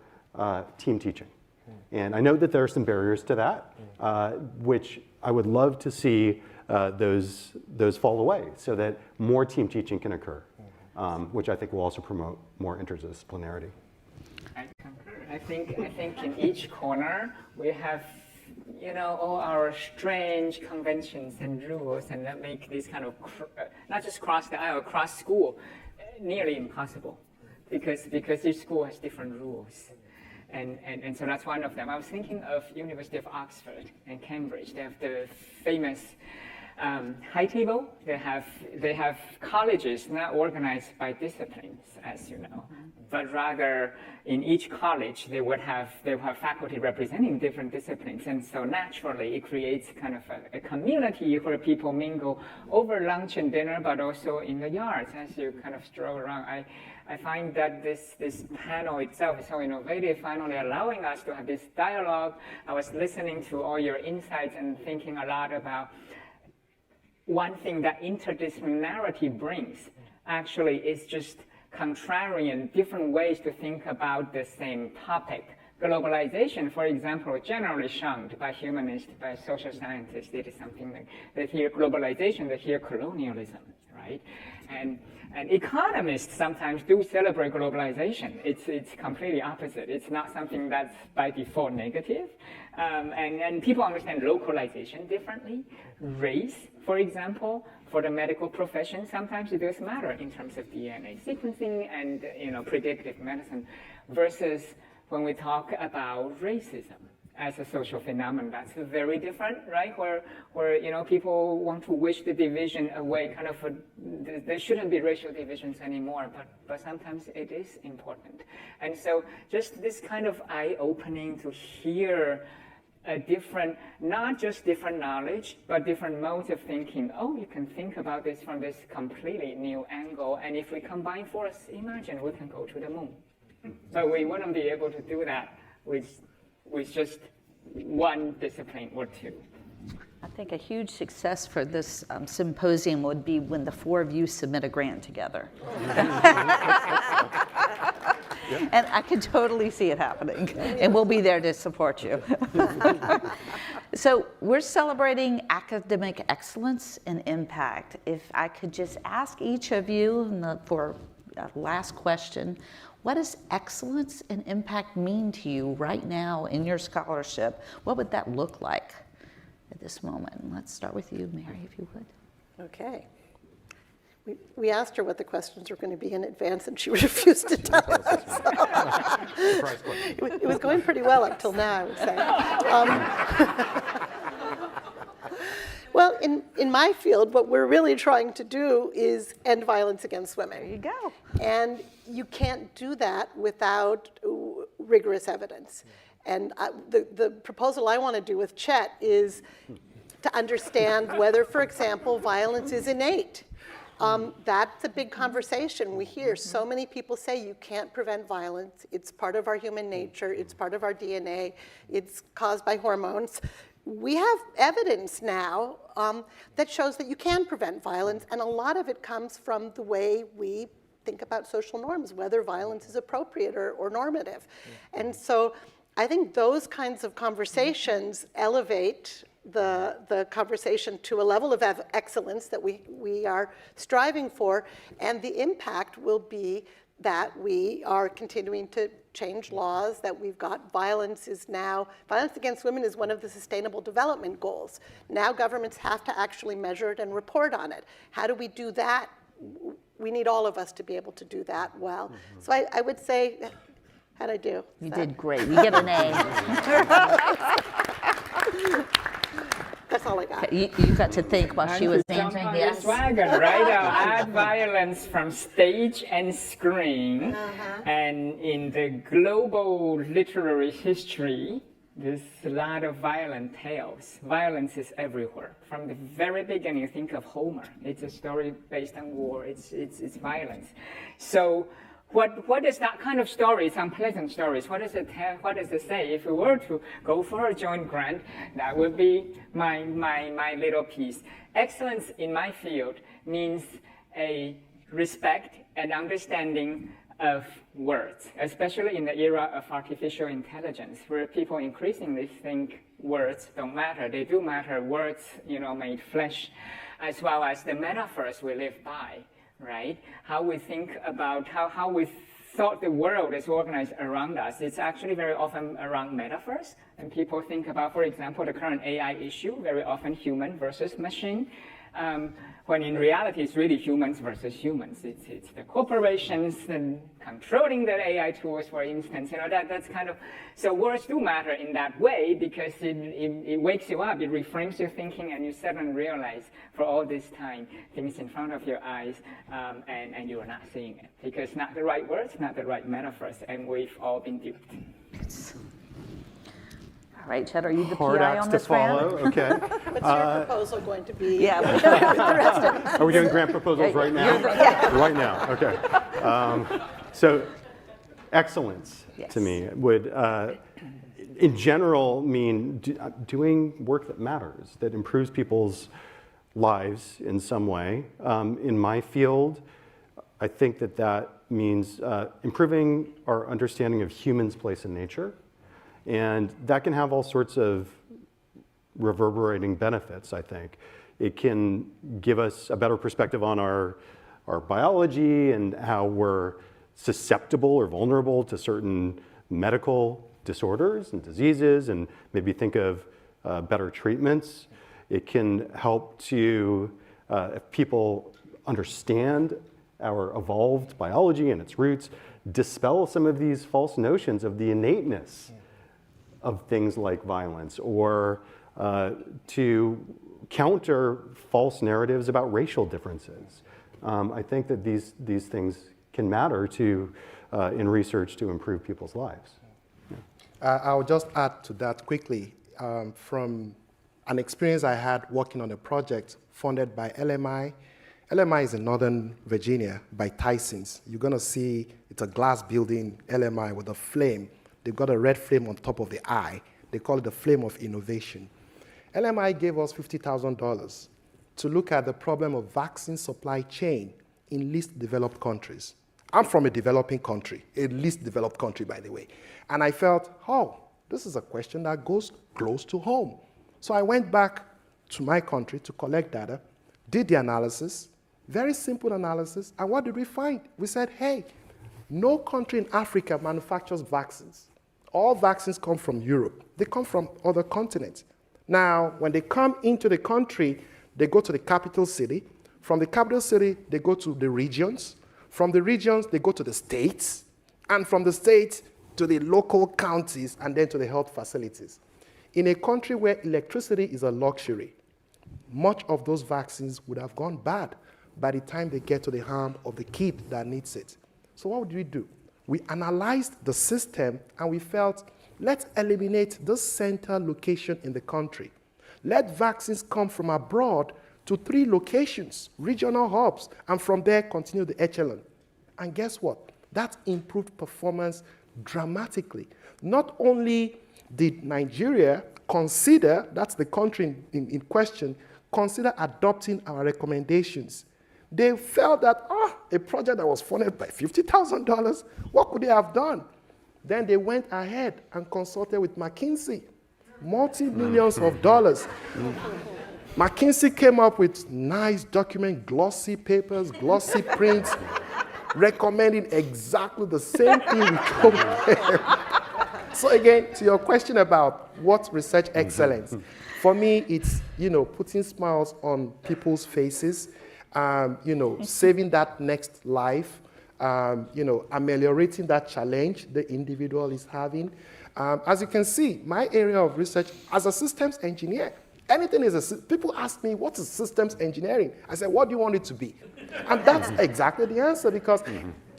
[SPEAKER 8] team teaching. And I know that there are some barriers to that, which I would love to see those fall away so that more team teaching can occur, which I think will also promote more interdisciplinarity.
[SPEAKER 7] I concur. I think in each corner we have, all our strange conventions and rules, and that make this kind of not just cross the aisle, cross school, nearly impossible, because each school has different rules. And so that's one of them. I was thinking of University of Oxford and Cambridge. They have the famous high table. They have colleges not organized by disciplines, as you know, but rather in each college they will have faculty representing different disciplines, and so naturally it creates kind of a community where people mingle over lunch and dinner, but also in the yards as you kind of stroll around. I find that this panel itself is so innovative, finally allowing us to have this dialogue. I was listening to all your insights and thinking a lot about one thing that interdisciplinarity brings actually is just contrarian, different ways to think about the same topic. Globalization, for example, generally shunned by humanists, by social scientists. It is something that hear globalization, that hear colonialism, right? And economists sometimes do celebrate globalization. It's completely opposite. It's not something that's by default negative. And people understand localization differently. Race, for example, for the medical profession, sometimes it does matter in terms of DNA sequencing and predictive medicine, versus when we talk about racism as a social phenomenon. That's very different, right? Where people want to wish the division away, kind of there shouldn't be racial divisions anymore, but sometimes it is important. And so just this kind of eye-opening to hear a different, not just different knowledge, but different modes of thinking. Oh, you can think about this from this completely new angle, and if we combine force, imagine we can go to the moon. But we wouldn't be able to do that with just one discipline or two.
[SPEAKER 5] I think a huge success for this symposium would be when the four of you submit a grant together. And I can totally see it happening, and we'll be there to support you. So we're celebrating academic excellence and impact. If I could just ask each of you for a last question, what does excellence and impact mean to you right now in your scholarship? What would that look like at this moment? Let's start with you, Mary, if you would.
[SPEAKER 6] Okay. We asked her what the questions were going to be in advance, and she refused to tell us. It was going pretty well up till now, I would say. Well, in my field, what we're really trying to do is end violence against women.
[SPEAKER 5] There you go.
[SPEAKER 6] And you can't do that without rigorous evidence. And the proposal I want to do with Chet is to understand whether, for example, violence is innate. That's a big conversation. We hear so many people say you can't prevent violence. It's part of our human nature. It's part of our DNA. It's caused by hormones. We have evidence now that shows that you can prevent violence, and a lot of it comes from the way we think about social norms, whether violence is appropriate or normative. And so I think those kinds of conversations elevate the conversation to a level of excellence that we are striving for, and the impact will be that we are continuing to change laws, that we've got violence against women is one of the Sustainable Development Goals. Now governments have to actually measure it and report on it. How do we do that? We need all of us to be able to do that well. So I would say, how'd I do?
[SPEAKER 5] You did great. You get an A.
[SPEAKER 6] That's all I got.
[SPEAKER 5] You got to think while she was answering.
[SPEAKER 7] On
[SPEAKER 5] Yes.
[SPEAKER 7] this wagon, right? Add violence from stage and screen. And in the global literary history, there's a lot of violent tales. Violence is everywhere. From the very beginning, think of Homer. It's a story based on war. It's violence. So what is that kind of stories, unpleasant stories? What does it tell? What does it say? If we were to go for a joint grant, that would be my little piece. Excellence in my field means a respect and understanding of words, especially in the era of artificial intelligence, where people increasingly think words don't matter. They do matter. Words, made flesh, as well as the metaphors we live by, right? How we think about how we thought the world is organized around us. It's actually very often around metaphors. And people think about, for example, the current AI issue, very often human versus machine. When in reality, it's really humans versus humans. It's the corporations and controlling the AI tools, for instance. That's kind of, so words do matter in that way because it wakes you up, it reframes your thinking, and you suddenly realize for all this time, things in front of your eyes, and you are not seeing it. Because not the right words, not the right metaphors, and we've all been duped.
[SPEAKER 5] All right, Chet, are you the
[SPEAKER 8] Hard
[SPEAKER 5] PI
[SPEAKER 8] acts
[SPEAKER 5] on
[SPEAKER 8] to
[SPEAKER 5] this round?
[SPEAKER 8] follow. Okay.
[SPEAKER 6] What's your proposal going to be?
[SPEAKER 5] Yeah.
[SPEAKER 8] Are we doing grant proposals right now? Right now. Okay. So, excellence to me would, in general, mean doing work that matters, that improves people's lives in some way. In my field, I think that means improving our understanding of humans' place in nature. And that can have all sorts of reverberating benefits, I think. It can give us a better perspective on our biology and how we're susceptible or vulnerable to certain medical disorders and diseases, and maybe think of better treatments. It can help to, if people understand our evolved biology and its roots, dispel some of these false notions of the innateness of things like violence, or to counter false narratives about racial differences. I think that these things can matter in research to improve people's lives.
[SPEAKER 9] I'll just add to that quickly. From an experience I had working on a project funded by LMI. LMI is in Northern Virginia by Tyson's. You're going to see it's a glass building, LMI, with a flame. They've got a red flame on top of the eye. They call it the flame of innovation. LMI gave us $50,000 to look at the problem of vaccine supply chain in least developed countries. I'm from a developing country, a least developed country, by the way. And I felt, this is a question that goes close to home. So I went back to my country to collect data, did the analysis, very simple analysis, and what did we find? We said, hey, no country in Africa manufactures vaccines. All vaccines come from Europe. They come from other continents. Now, when they come into the country, they go to the capital city. From the capital city, they go to the regions. From the regions, they go to the states. And from the states to the local counties, and then to the health facilities. In a country where electricity is a luxury, much of those vaccines would have gone bad by the time they get to the arm of the kid that needs it. So what did we do? We analyzed the system, and we felt, let's eliminate the center location in the country. Let vaccines come from abroad to 3 locations, regional hubs, and from there continue the echelon. And guess what? That improved performance dramatically. Not only did Nigeria consider, that's the country in question, consider adopting our recommendations. They felt that, a project that was funded by $50,000, what could they have done? Then they went ahead and consulted with McKinsey, multi-millions of dollars. McKinsey came up with nice document, glossy papers, glossy prints, recommending exactly the same thing we told them. So again, to your question about what's research excellence, for me, it's putting smiles on people's faces, saving that next life, ameliorating that challenge the individual is having. As you can see, my area of research as a systems engineer, anything is people ask me, what is systems engineering? I said, what do you want it to be? And that's exactly the answer, because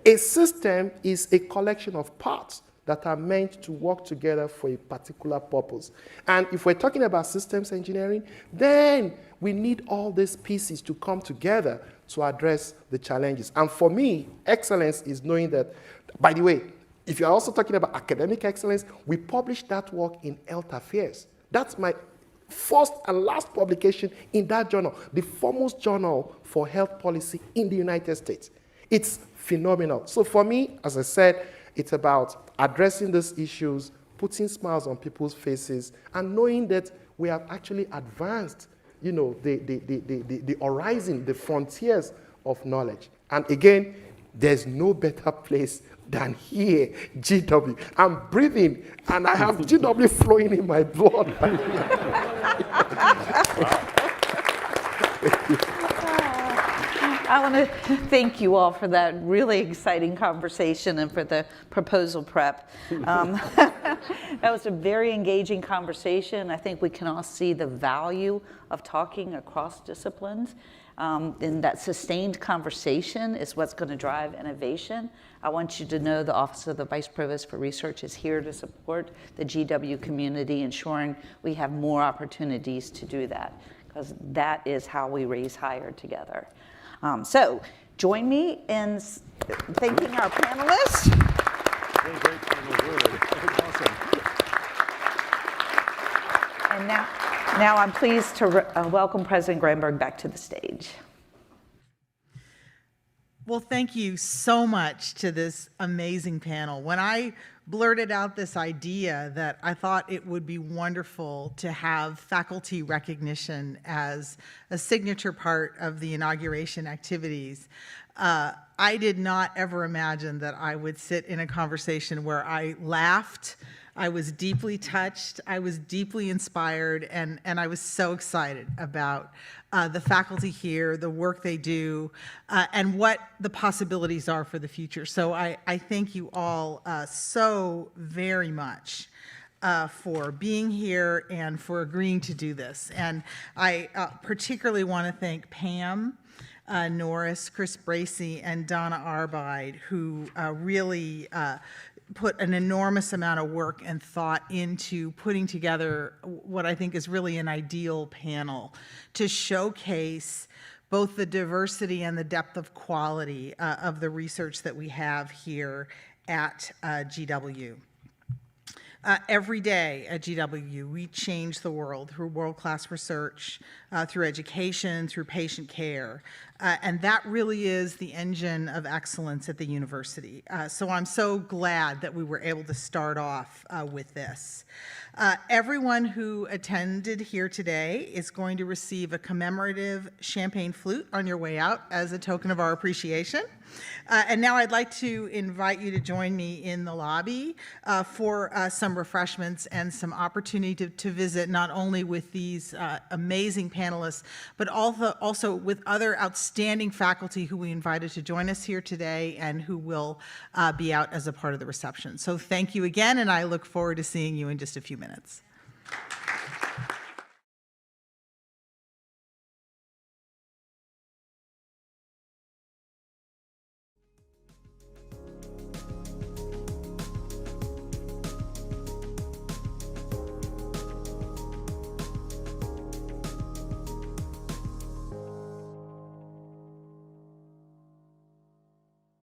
[SPEAKER 9] a system is a collection of parts that are meant to work together for a particular purpose. And if we're talking about systems engineering, then we need all these pieces to come together to address the challenges. And for me, excellence is knowing that, by the way, if you're also talking about academic excellence, we published that work in Health Affairs. That's my first and last publication in that journal, the foremost journal for health policy in the United States. It's phenomenal. So for me, as I said, it's about addressing these issues, putting smiles on people's faces, and knowing that we have actually advanced, you know, the horizon, the frontiers of knowledge. And again, there's no better place than here, GW. I'm breathing, and I have GW flowing in my blood.
[SPEAKER 5] I want to thank you all for that really exciting conversation and for the proposal prep. That was a very engaging conversation. I think we can all see the value of talking across disciplines. And that sustained conversation is what's going to drive innovation. I want you to know the Office of the Vice Provost for Research is here to support the GW community, ensuring we have more opportunities to do that, because that is how we raise higher together. So join me in thanking our panelists.
[SPEAKER 8] Great final word. Awesome.
[SPEAKER 5] And now I'm pleased to welcome President Granberg back to the stage.
[SPEAKER 3] Well, thank you so much to this amazing panel. When I blurted out this idea that I thought it would be wonderful to have faculty recognition as a signature part of the inauguration activities, I did not ever imagine that I would sit in a conversation where I laughed, I was deeply touched, I was deeply inspired, and I was so excited about the faculty here, the work they do, and what the possibilities are for the future. So I thank you all so very much for being here and for agreeing to do this. And I particularly want to thank Pam Norris, Chris Bracey, and Donna Arbide, who really put an enormous amount of work and thought into putting together what I think is really an ideal panel to showcase both the diversity and the depth of quality of the research that we have here at GW. Every day at GW, we change the world through world-class research, through education, through patient care. And that really is the engine of excellence at the university. So I'm so glad that we were able to start off with this. Everyone who attended here today is going to receive a commemorative champagne flute on your way out as a token of our appreciation. And now I'd like to invite you to join me in the lobby for some refreshments and some opportunity to visit not only with these amazing panelists, but also with other outstanding faculty who we invited to join us here today and who will be out as a part of the reception. So thank you again, and I look forward to seeing you in just a few minutes.